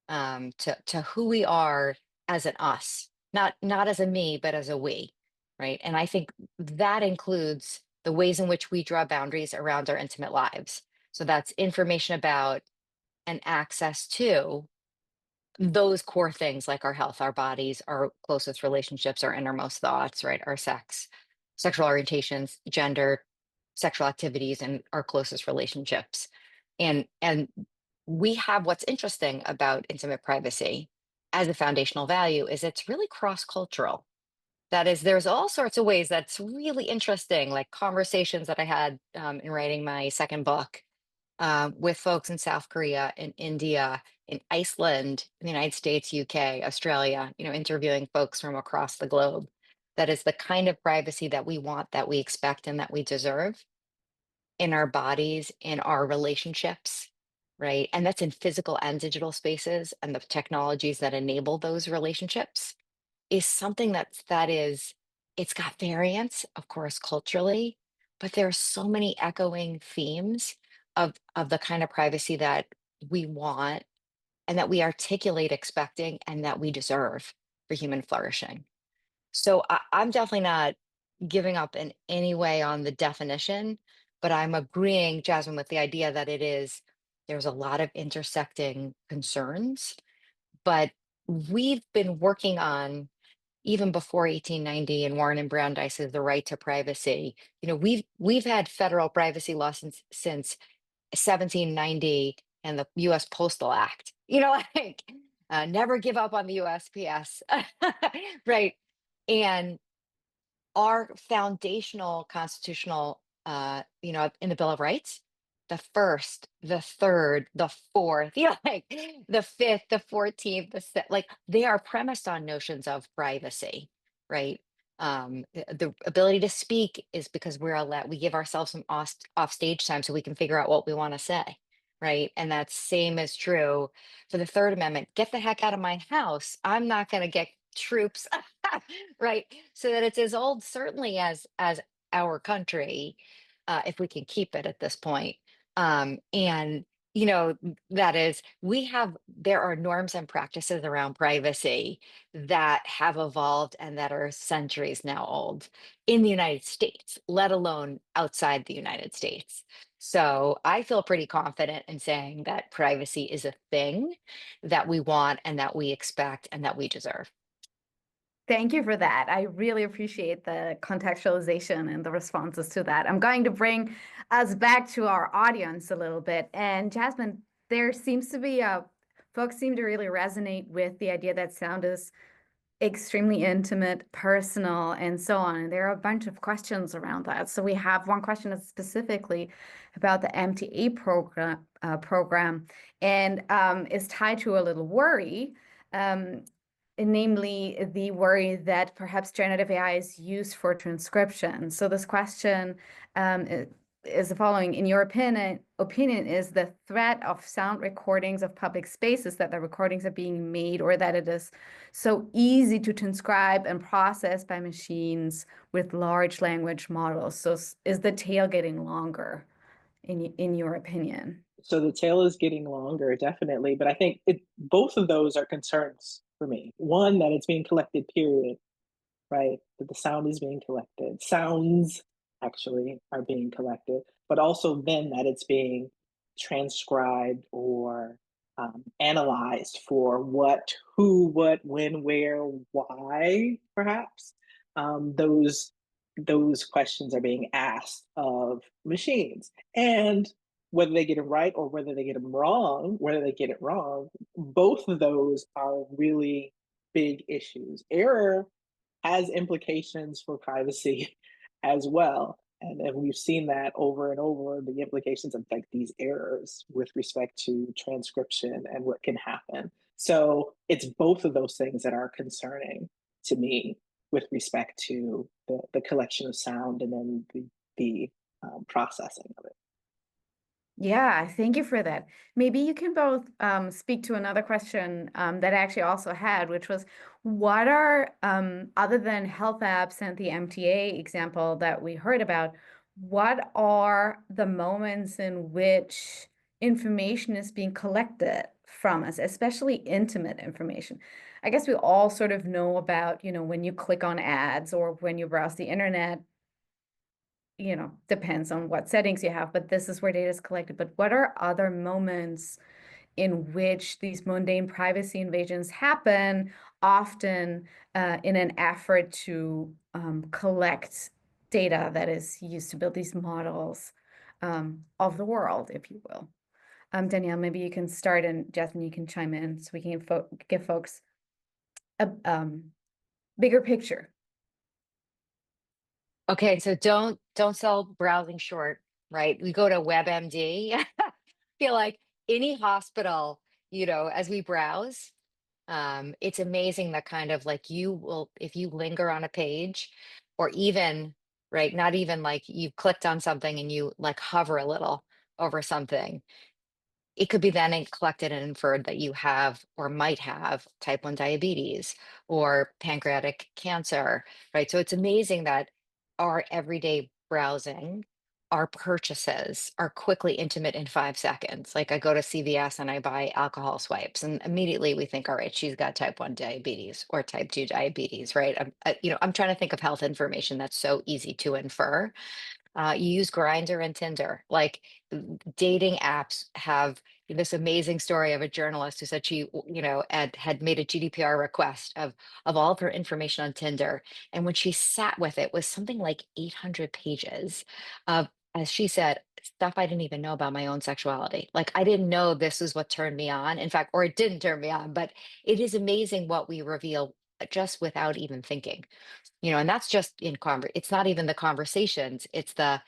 to who we are as an us, not as a me, but as a we, right? And I think that includes the ways in which we draw boundaries around our intimate lives. So that's information about and access to those core things like our health, our bodies, our closest relationships, our innermost thoughts, right? Our sex, sexual orientations, gender, sexual activities, and our closest relationships. And we have what's interesting about intimate privacy as a foundational value is it's really cross-cultural. That is, there's all sorts of ways that's really interesting, like conversations that I had in writing my second book with folks in South Korea, in India, in Iceland, in the United States, UK, Australia, interviewing folks from across the globe. That is the kind of privacy that we want, that we expect, and that we deserve in our bodies, in our relationships, right? And that's in physical and digital spaces, and the technologies that enable those relationships is something it's got variance, of course, culturally, but there are so many echoing themes of the kind of privacy that we want and that we articulate expecting and that we deserve for human flourishing. So I'm definitely not giving up in any way on the definition, but I'm agreeing, Jasmine, with the idea that there's a lot of intersecting concerns, but we've been working on, even before 1890 and Warren and Brandeis' the right to privacy. We've had federal privacy law since 1790 and the US Postal Act, like never give up on the USPS, right? And our foundational constitutional, in the Bill of Rights, the first, the third, the fourth, like the fifth, the 14th, like they are premised on notions of privacy, right? The ability to speak is because we give ourselves some off stage time so we can figure out what we want to say, right? And that same is true for the Third Amendment. Get the heck out of my house. I'm not going to get troops right? So that it's as old, certainly, as our country, if we can keep it at this point. And that is, there are norms and practices around privacy that have evolved and that are centuries now old in the United States, let alone outside the United States. So I feel pretty confident in saying that privacy is a thing that we want and that we expect and that we deserve. Thank you for that. I really appreciate the contextualization and the responses to that. I'm going to bring us back to our audience a little bit. And Jasmine, there seems to be folks seem to really resonate with the idea that sound is extremely intimate, personal, and so on. And there are a bunch of questions around that. So we have one question that's specifically about the MTA program and is tied to a little worry. Namely the worry that perhaps generative AI is used for transcription. So this question is the following: in your opinion, is the threat of sound recordings of public spaces that the recordings are being made, or that it is so easy to transcribe and process by machines with large language models? So is the tail getting longer, in your opinion? So the tail is getting longer, definitely. But I think both of those are concerns for me. One, that it's being collected, period, right? That the sound is being collected. Sounds actually are being collected, but also then that it's being transcribed or analyzed for what, who, what, when, where, why, perhaps. Those questions are being asked of machines. And whether they get it right or whether they get it wrong, both of those are really big issues. Error has implications for privacy as well. And we've seen that over and over, the implications of like these errors with respect to transcription and what can happen. So it's both of those things that are concerning to me with respect to the collection of sound and then the processing of it. Yeah, thank you for that. Maybe you can both speak to another question that I actually also had, which was, what are, other than health apps and the MTA example that we heard about, what are the moments in which information is being collected from us, especially intimate information? I guess we all sort of know about, when you click on ads or when you browse the internet, depends on what settings you have, but this is where data is collected. But what are other moments in which these mundane privacy invasions happen, often in an effort to collect data that is used to build these models of the world, if you will? Danielle, maybe you can start, and Jasmine, you can chime in so we can give folks a bigger picture. Okay, so don't sell browsing short, right? We go to WebMD. Feel like any hospital, as we browse, it's amazing that kind of like if you linger on a page, or even, right, not even like you've clicked on something and you like hover a little over something, it could be then collected and inferred that you have or might have type 1 diabetes or pancreatic cancer, right? So it's amazing that our everyday browsing, our purchases are quickly intimate in 5 seconds. Like I go to CVS and I buy alcohol swipes, and immediately we think, all right, she's got type 1 diabetes or type 2 diabetes, right? I'm trying to think of health information that's so easy to infer. You use Grindr and Tinder. Like dating apps have this amazing story of a journalist who said she, had made a GDPR request of all of her information on Tinder. And when she sat with it, was something like 800 pages of, as she said, stuff I didn't even know about my own sexuality. Like I didn't know this is what turned me on. In fact, or it didn't turn me on, but it is amazing what we reveal just without even thinking. And that's just it's not even the conversations, it's the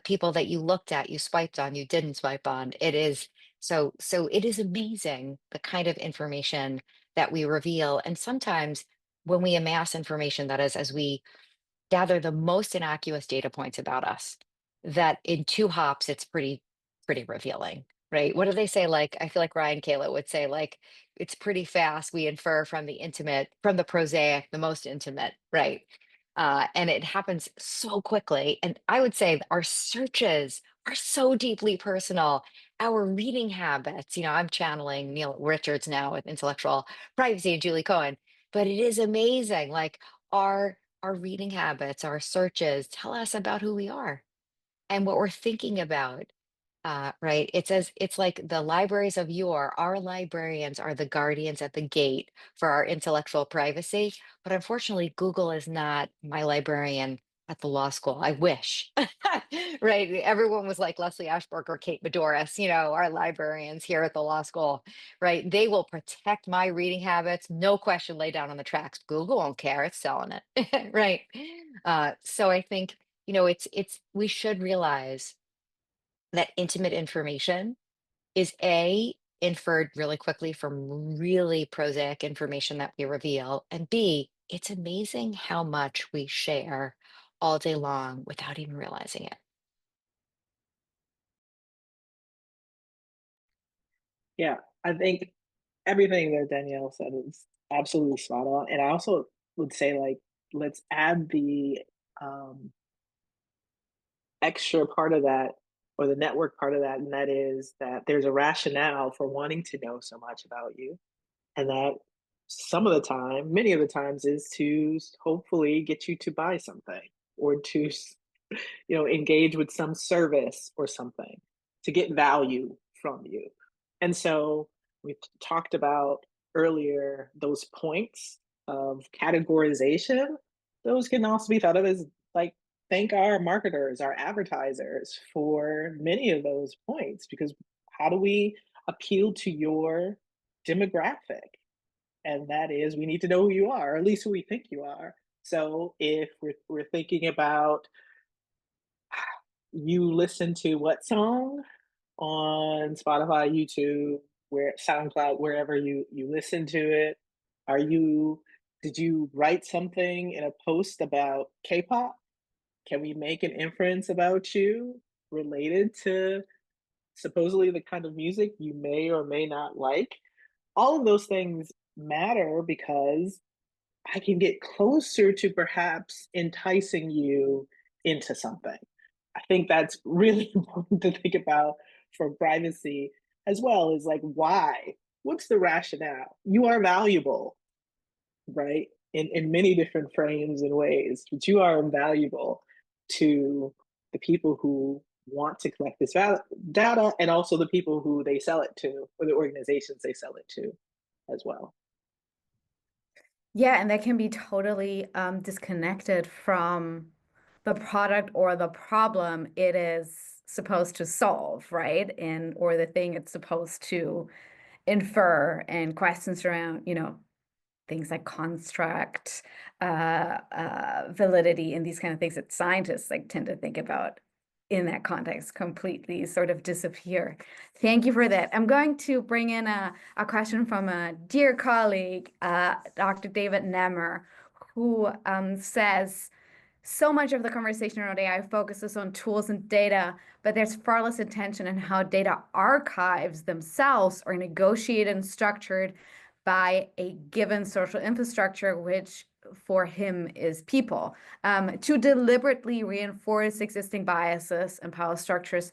people that you looked at, you swiped on, you didn't swipe on. It is so it is amazing the kind of information that we reveal. And sometimes when we amass information, that is, as we gather the most innocuous data points about us, that in two hops it's pretty revealing, right? What do they say? Like, I feel like Ryan Kayla would say, like, it's pretty fast, we infer from the intimate, from the prosaic, the most intimate, right? And it happens so quickly. And I would say our searches are so deeply personal. Our reading habits, I'm channeling Neil Richards now with intellectual privacy and Julie Cohen, but it is amazing. Like our reading habits, our searches tell us about who we are and what we're thinking about. Right? It's like the libraries of yore. Our librarians are the guardians at the gate for our intellectual privacy. But unfortunately, Google is not my librarian at the law school. I wish. Right? Everyone was like Leslie Ashbrook or Kate Bedoris, our librarians here at the law school, right? They will protect my reading habits, no question, lay down on the tracks. Google won't care, it's selling it. Right. So I think, we should realize that intimate information is inferred really quickly from really prosaic information that we reveal, and B, it's amazing how much we share all day long without even realizing it. Yeah, I think everything that Danielle said is absolutely spot on. And I also would say, like, let's add the um, extra part of that, or the network part of that, and that is that there's a rationale for wanting to know so much about you. And that some of the time, many of the times, is to hopefully get you to buy something, or to engage with some service or something, to get value from you. And so we talked about earlier those points of categorization. Those can also be thought of as, like, thank our marketers, our advertisers, for many of those points, because how do we appeal to your demographic? And that is, we need to know who you are, or at least who we think you are. So if we're thinking about, you listen to what song on Spotify, YouTube, where SoundCloud, wherever you listen to it, are you did you write something in a post about K-pop? Can we make an inference about you related to supposedly the kind of music you may or may not like? All of those things matter, because I can get closer to perhaps enticing you into something. I think that's really important to think about for privacy as well, is like, why? What's the rationale? You are valuable, right? In many different frames and ways, but you are invaluable to the people who want to collect this data, and also the people who they sell it to, or the organizations they sell it to as well. Yeah, and that can be totally disconnected from the product or the problem it is supposed to solve, right? And or the thing it's supposed to infer, and questions around, things like construct, validity, and these kind of things that scientists like tend to think about in that context completely sort of disappear. Thank you for that. I'm going to bring in a question from a dear colleague, Dr. David Nemmer, who says, so much of the conversation around AI focuses on tools and data, but there's far less attention on how data archives themselves are negotiated and structured by a given social infrastructure, which for him is people, to deliberately reinforce existing biases and power structures.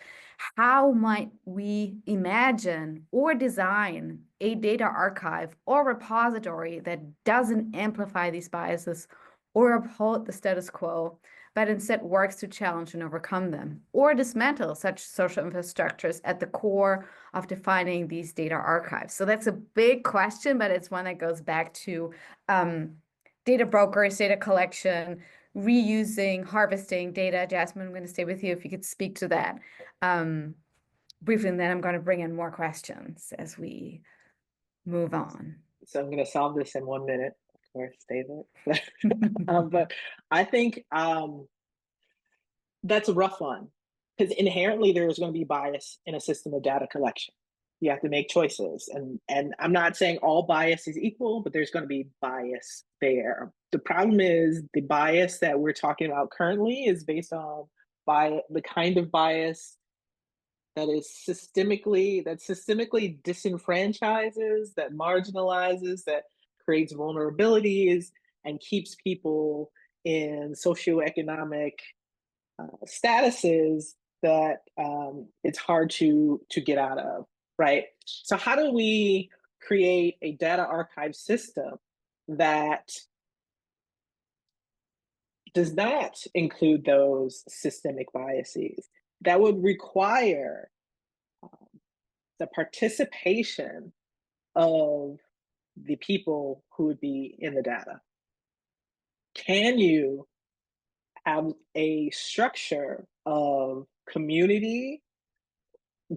How might we imagine or design a data archive or repository that doesn't amplify these biases or uphold the status quo, but instead works to challenge and overcome them, or dismantle such social infrastructures at the core of defining these data archives? So that's a big question, but it's one that goes back to data brokers, data collection, reusing, harvesting data. Jasmine, I'm going to stay with you if you could speak to that briefly, and then I'm going to bring in more questions as we move on. So I'm going to solve this in 1 minute, of course, David. But I think that's a rough one, because inherently there is going to be bias in a system of data collection. You have to make choices, and I'm not saying all bias is equal, but there's going to be bias there. The problem is the bias that we're talking about currently is based on the kind of bias that systemically disenfranchises, that marginalizes, that creates vulnerabilities and keeps people in socioeconomic statuses that it's hard to get out of, right? So how do we create a data archive system that does not include those systemic biases, that would require the participation of the people who would be in the data? Can you have a structure of community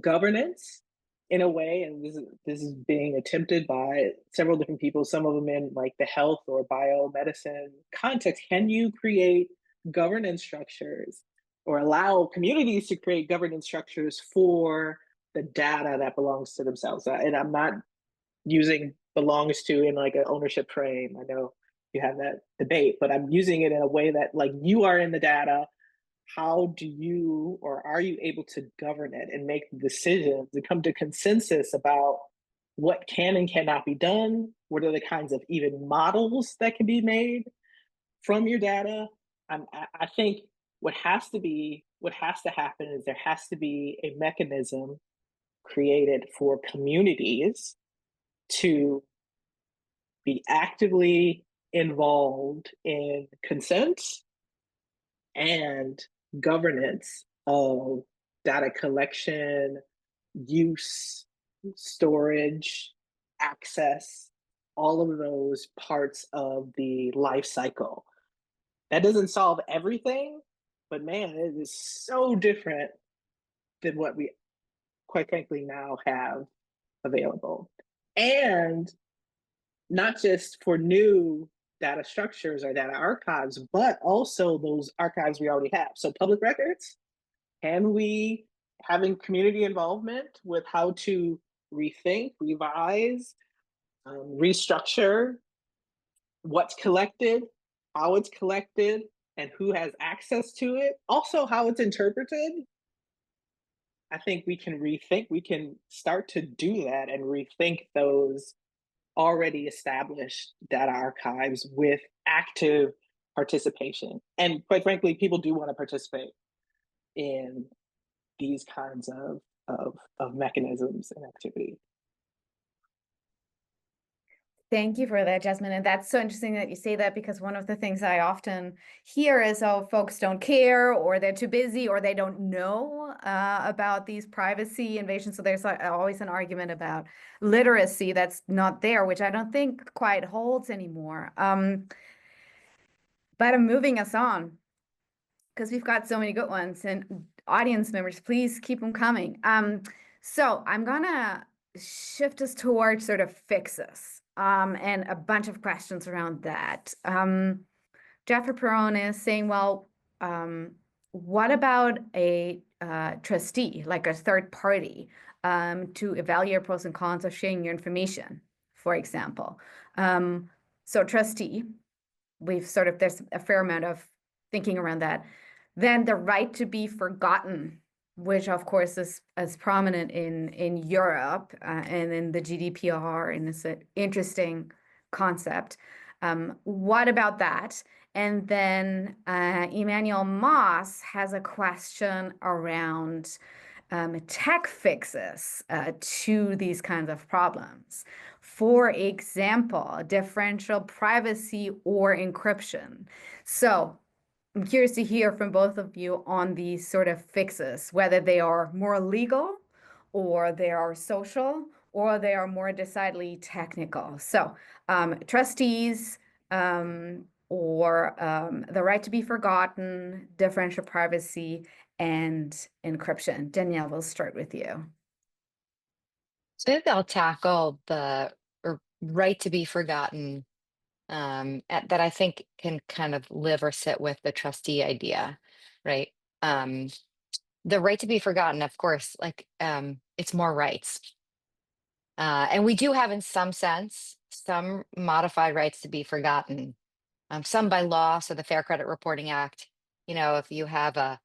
governance in a way, and this is being attempted by several different people, some of them in like the health or biomedicine context? Can you create governance structures or allow communities to create governance structures for the data that belongs to themselves? And I'm not using belongs to in like an ownership frame. I know you have that debate, but I'm using it in a way that like you are in the data. How do you, or are you able to govern it and make decisions and come to consensus about what can and cannot be done? What are the kinds of even models that can be made from your data? I think what has to happen is there has to be a mechanism created for communities to be actively involved in consent and governance of data collection, use, storage, access, all of those parts of the life cycle. That doesn't solve everything, but man, it is so different than what we, quite frankly, now have available. And not just for new data structures or data archives, but also those archives we already have. So public records, can we, having community involvement with how to rethink, revise, restructure what's collected, how it's collected, and who has access to it, also how it's interpreted. I think we can rethink, we can start to do that and rethink those already established data archives with active participation. And quite frankly, people do want to participate in these kinds of mechanisms and activity. Thank you for that, Jasmine. And that's so interesting that you say that, because one of the things I often hear is, oh, folks don't care, or they're too busy, or they don't know about these privacy invasions. So there's always an argument about literacy that's not there, which I don't think quite holds anymore. But I'm moving us on, because we've got so many good ones, and audience members, please keep them coming. So I'm gonna shift us towards sort of fixes, and a bunch of questions around that. Jeffrey Perron is saying, well, what about a trustee, like a third party, to evaluate pros and cons of sharing your information, for example? So trustee, there's a fair amount of thinking around that. Then the right to be forgotten, which of course is as prominent in Europe and in the GDPR, and it's an interesting concept. What about that? And then Emmanuel Moss has a question around tech fixes to these kinds of problems. For example, differential privacy or encryption. So I'm curious to hear from both of you on these sort of fixes, whether they are more legal or they are social or they are more decidedly technical. So trustees or the right to be forgotten, differential privacy, and encryption. Danielle, we'll start with you. So maybe I'll tackle the right to be forgotten that I think can kind of live or sit with the trustee idea, right? Um, the right to be forgotten, of course, like it's more rights. And we do have, in some sense, some modified rights to be forgotten. Some by law, so the Fair Credit Reporting Act. If you have a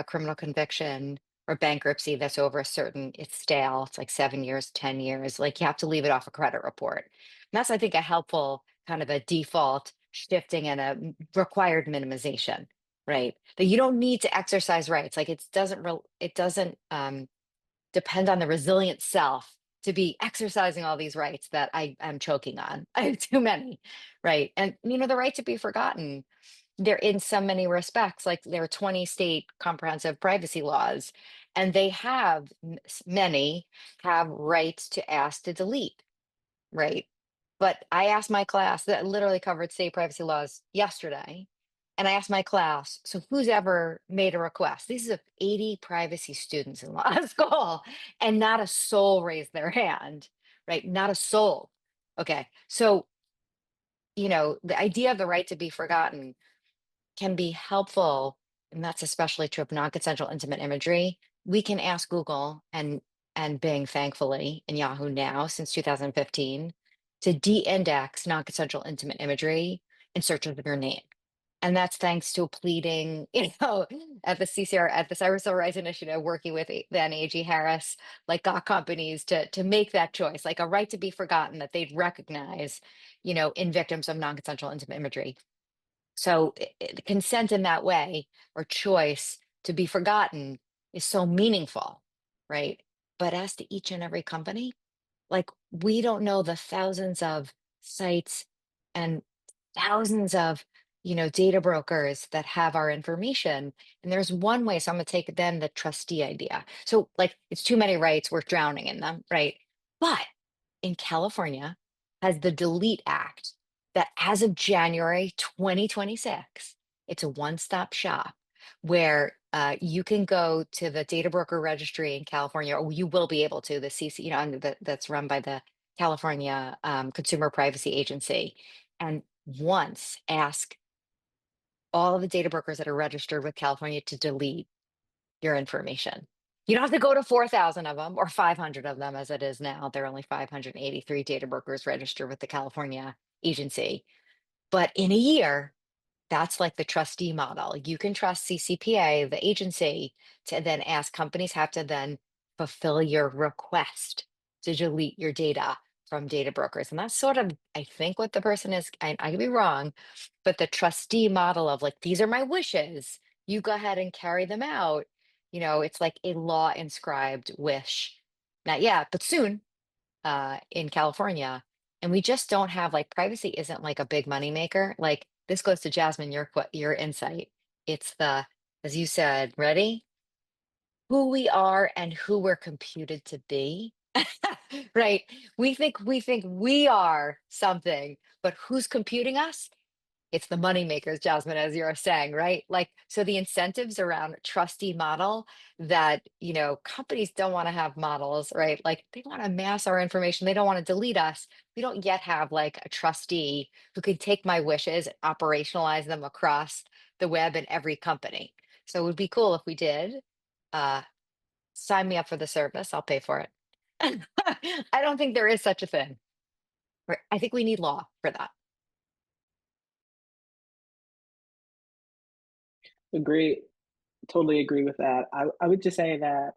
criminal conviction or bankruptcy that's over a certain, it's stale. It's like 7 years, 10 years. Like you have to leave it off a credit report. And that's, I think, a helpful kind of a default shifting and a required minimization, right? That you don't need to exercise rights. Like it doesn't depend on the resilient self to be exercising all these rights that I'm choking on. I have too many, right? And the right to be forgotten. They're in so many respects, like there are 20 state comprehensive privacy laws, and they have many have rights to ask to delete, right? But I asked my class that literally covered state privacy laws yesterday. And I asked my class, so who's ever made a request? These are 80 privacy students in law school, and not a soul raised their hand, right? Not a soul. Okay. So, the idea of the right to be forgotten can be helpful, and that's especially true of non-consensual intimate imagery. We can ask Google and Bing, thankfully, and Yahoo now since 2015 to de-index non-consensual intimate imagery in searches of your name. And that's thanks to a pleading, at the CCR, at the Cyber Civil Rights Initiative, working with then AG Harris, like got companies to make that choice, like a right to be forgotten that they'd recognize, in victims of non-consensual intimate imagery. So consent in that way, or choice to be forgotten, is so meaningful, right? But as to each and every company, like we don't know the thousands of sites and thousands of data brokers that have our information. And there's one way. So I'm going to take then the trustee idea. So like it's too many rights, we're drowning in them, right? But in California has the Delete Act that as of January 2026, it's a one-stop shop where you can go to the data broker registry in California, or you will be able to, the CC, that's run by the California Consumer Privacy Agency, and once ask all of the data brokers that are registered with California to delete your information. You don't have to go to 4,000 of them or 500 of them as it is now. There are only 583 data brokers registered with the California agency. But in a year, that's like the trustee model. You can trust CCPA, the agency, to then ask companies have to then fulfill your request to delete your data from data brokers. And that's sort of, I think, what the person is. I could be wrong, but the trustee model of like, these are my wishes. You go ahead and carry them out. It's like a law inscribed wish. Not yet, but soon in California. And we just don't have, like, privacy isn't like a big money maker. Like this goes to Jasmine, your insight. It's the, as you said, ready? Who we are and who we're computed to be. Right? We think we are something, but who's computing us? It's the money makers, Jasmine, as you're saying, right? Like, so the incentives around trustee model that, companies don't want to have models, right? Like they want to amass our information. They don't want to delete us. We don't yet have like a trustee who can take my wishes and operationalize them across the web in every company. So it would be cool if we did. Uh, Sign me up for the service. I'll pay for it. I don't think there is such a thing. I think we need law for that. Agree, totally agree with that. I would just say that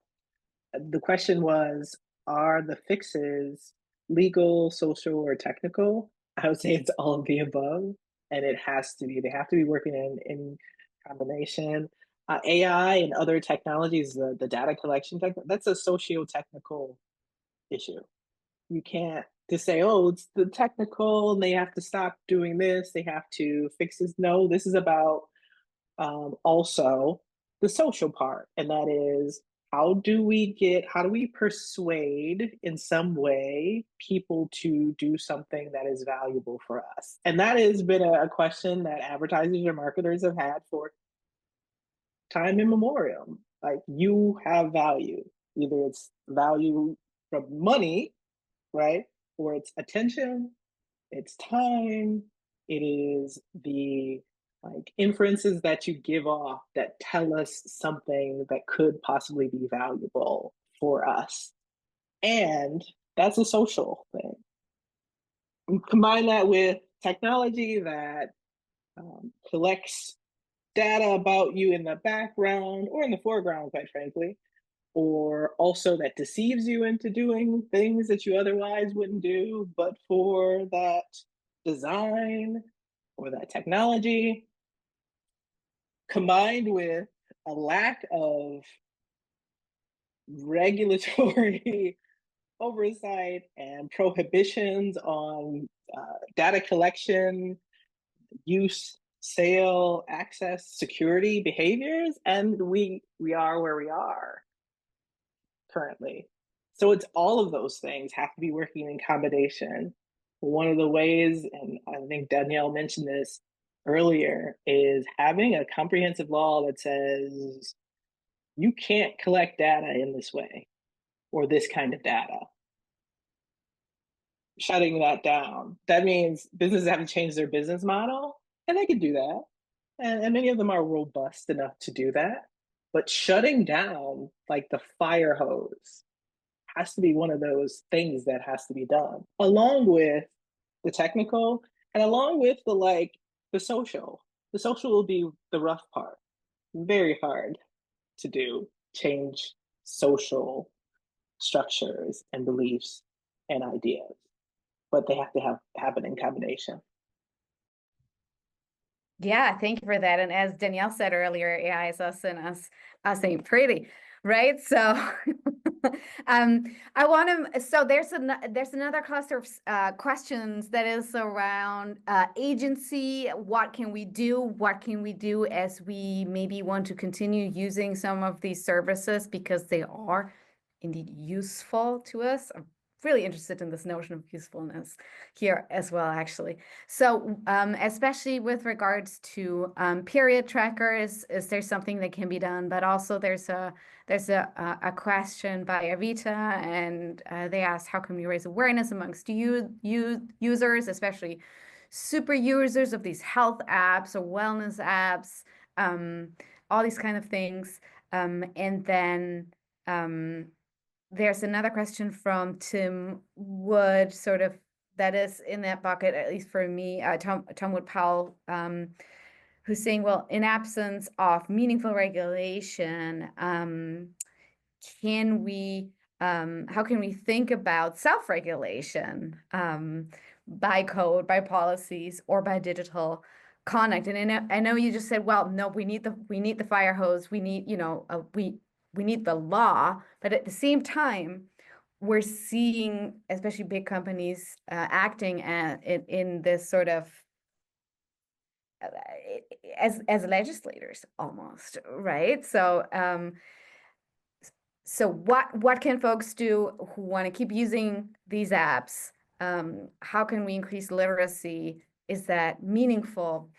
the question was, are the fixes legal, social, or technical? I would say it's all of the above, and it has to be. They have to be working in combination. AI and other technologies, the data collection tech, that's a socio-technical issue. You can't to say, oh, it's the technical and they have to stop doing this, they have to fix this. No, this is about also the social part. And that is, how do we persuade in some way people to do something that is valuable for us? And that has been a question that advertisers or marketers have had for time immemorial. Like, you have value. Either it's value from money, right? Or it's attention, it's time, it is the like inferences that you give off that tell us something that could possibly be valuable for us. And that's a social thing. And combine that with technology that collects data about you in the background or in the foreground, quite frankly, or also that deceives you into doing things that you otherwise wouldn't do, but for that design or that technology, combined with a lack of regulatory oversight and prohibitions on data collection, use, sale, access, security behaviors, and we are where we are currently. So it's all of those things have to be working in combination. One of the ways, and I think Danielle mentioned this earlier, is having a comprehensive law that says you can't collect data in this way or this kind of data. Shutting that down. That means businesses have to change their business model, and they can do that. And many of them are robust enough to do that. But shutting down like the fire hose has to be one of those things that has to be done, along with the technical and along with the social. The social will be the rough part. Very hard to do, change social structures and beliefs and ideas, but they have to happen in combination. Yeah, thank you for that. And as Danielle said earlier, AI is us and us ain't pretty, right? So I want to, so there's another cluster of questions that is around agency. What can we do? What can we do as we maybe want to continue using some of these services because they are indeed useful to us? I'm really interested in this notion of usefulness here as well, actually. So especially with regards to period trackers, is there something that can be done? But also there's a question by Avita, and they asked, how can we raise awareness amongst users, especially super users of these health apps or wellness apps, all these kind of things. And then there's another question from Tim Wood, sort of that is in that bucket, at least for me, Tom Wood Powell, who's saying, well, in absence of meaningful regulation, how can we think about self-regulation by code, by policies, or by digital conduct? And I know you just said, well, no, we need the fire hose, we need, we need the law, but at the same time, we're seeing, especially big companies, acting in this sort of as legislators almost, right? So what can folks do who want to keep using these apps? How can we increase literacy? Is that meaningful?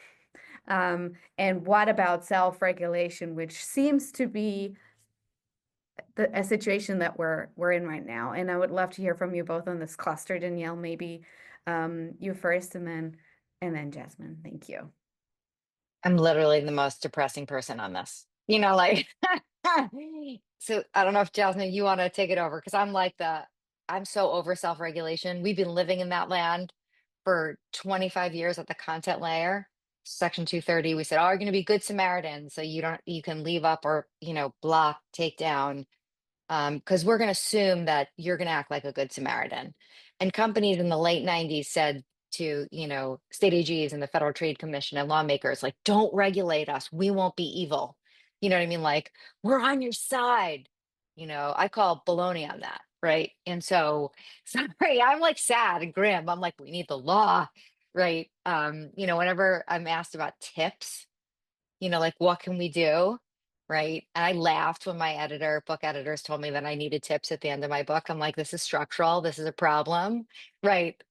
And what about self-regulation, which seems to be a situation that we're in right now? And I would love to hear from you both on this cluster. Danielle, maybe you first, and then Jasmine. Thank you. I'm literally the most depressing person on this. Like, so I don't know if Jasmine, you want to take it over, because I'm so over self-regulation. We've been living in that land for 25 years at the content layer. Section 230, we said, oh, you're going to be good Samaritans, so you can leave up or, block, take down, because we're going to assume that you're going to act like a good Samaritan. And companies in the late 90s said to, state AGs and the Federal Trade Commission and lawmakers, like, don't regulate us. We won't be evil. You know what I mean? Like, we're on your side. I call baloney on that. right? And so, sorry, I'm like sad and grim. I'm like, we need the law, right? Whenever I'm asked about tips, like what can we do? Right. And I laughed when my book editors told me that I needed tips at the end of my book. I'm like, this is structural. This is a problem. Right.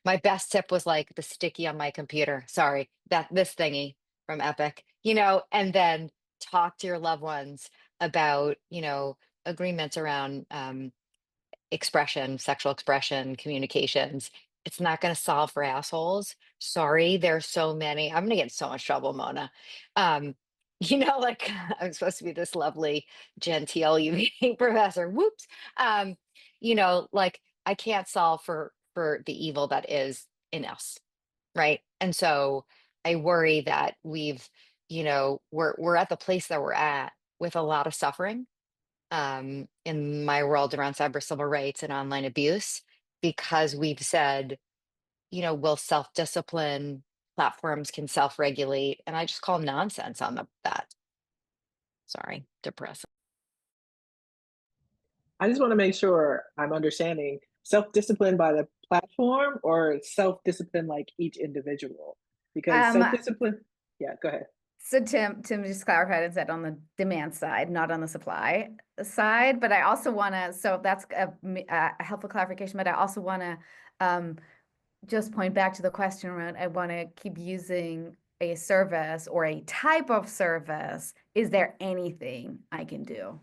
My best tip was like the sticky on my computer. Sorry, this thingy from Epic, and then talk to your loved ones about, agreements around expression, sexual expression, communications. It's not going to solve for assholes. Sorry, there's so many. I'm going to get in so much trouble, Mona. Um, like I'm supposed to be this lovely, genteel UVA professor. Whoops. Like I can't solve for the evil that is in us, right? And so I worry that we're at the place that we're at with a lot of suffering in my world around cyber civil rights and online abuse because we've said, we'll self-discipline, platforms can self-regulate, and I just call nonsense on that. Sorry, depressing. I just want to make sure I'm understanding self-discipline by the platform or self-discipline like each individual, because self-discipline. Yeah, go ahead. So Tim just clarified and said on the demand side, not on the supply side. But I also want to, so that's a helpful clarification. But I also want to just point back to the question around, I want to keep using a service or a type of service. Is there anything I can do?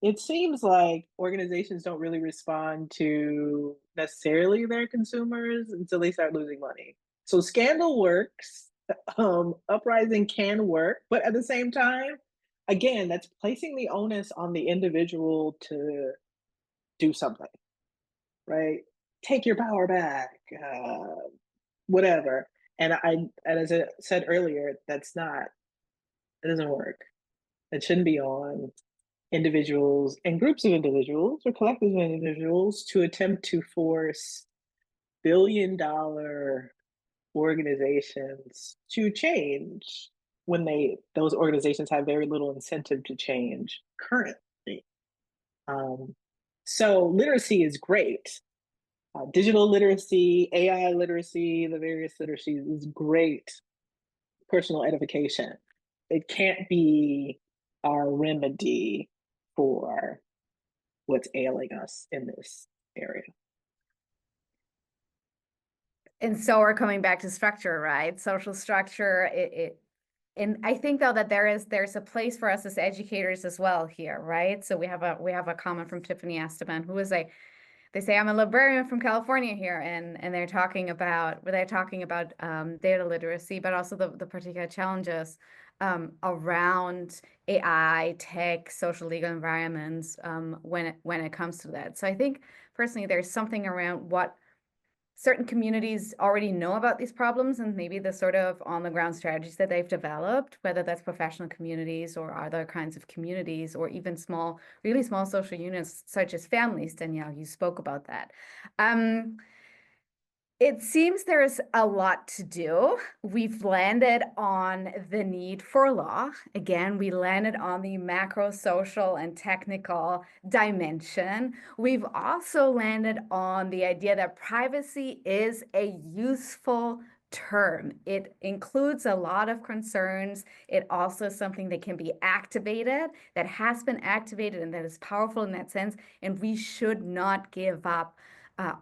It seems like organizations don't really respond to necessarily their consumers until they start losing money. So scandal works, uprising can work, but at the same time, again, that's placing the onus on the individual to do something, right? Take your power back, whatever. And as I said earlier, it doesn't work. It shouldn't be on individuals and groups of individuals or collectives of individuals to attempt to force billion-dollar organizations to change when those organizations have very little incentive to change currently. So literacy is great. Digital literacy, AI literacy, the various literacies is great personal edification. It can't be our remedy for what's ailing us in this area. And so we're coming back to structure, right? Social structure. And I think though that there's a place for us as educators as well here, right? So we have a comment from Tiffany Esteban, who is they say I'm a librarian from California here, and they're talking about data literacy, but also the particular challenges around AI, tech, social legal environments when it comes to that. So I think personally there's something around what certain communities already know about these problems and maybe the sort of on-the-ground strategies that they've developed, whether that's professional communities or other kinds of communities, or even really small social units such as families. Danielle, you spoke about that. It seems there's a lot to do. We've landed on the need for law. Again, we landed on the macro, social, and technical dimension. We've also landed on the idea that privacy is a useful term. It includes a lot of concerns. It also is something that can be activated, that has been activated, and that is powerful in that sense. And we should not give up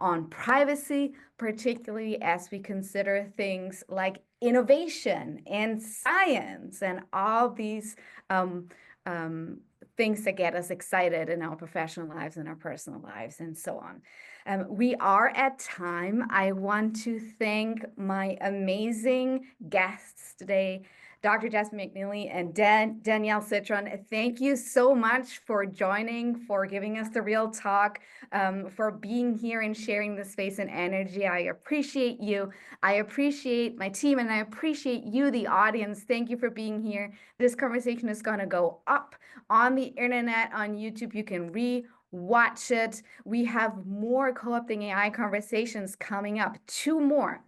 on privacy, particularly as we consider things like innovation and science and all these things that get us excited in our professional lives and our personal lives and so on. We are at time. I want to thank my amazing guests today, Dr. Jasmine McNealy and Danielle Citron. Thank you so much for joining, for giving us the real talk, for being here and sharing the space and energy. I appreciate you. I appreciate my team, and I appreciate you, the audience. Thank you for being here. This conversation is going to go up on the internet, on YouTube. You can watch it. We have more co-opting AI conversations coming up, 2 more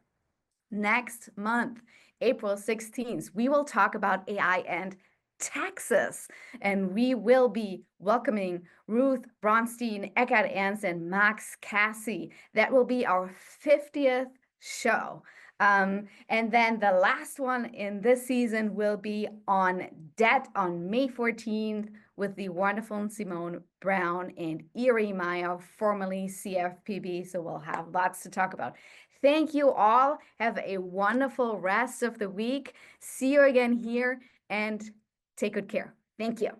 next month. April 16th, we will talk about AI and Texas. And we will be welcoming Ruth Bronstein, Eckhart Anson, Max Cassie. That will be our 50th show. And then the last one in this season will be on debt on May 14th with the wonderful Simone Brown and Erie Meyer, formerly CFPB. So we'll have lots to talk about. Thank you all. Have a wonderful rest of the week. See you again here and take good care. Thank you.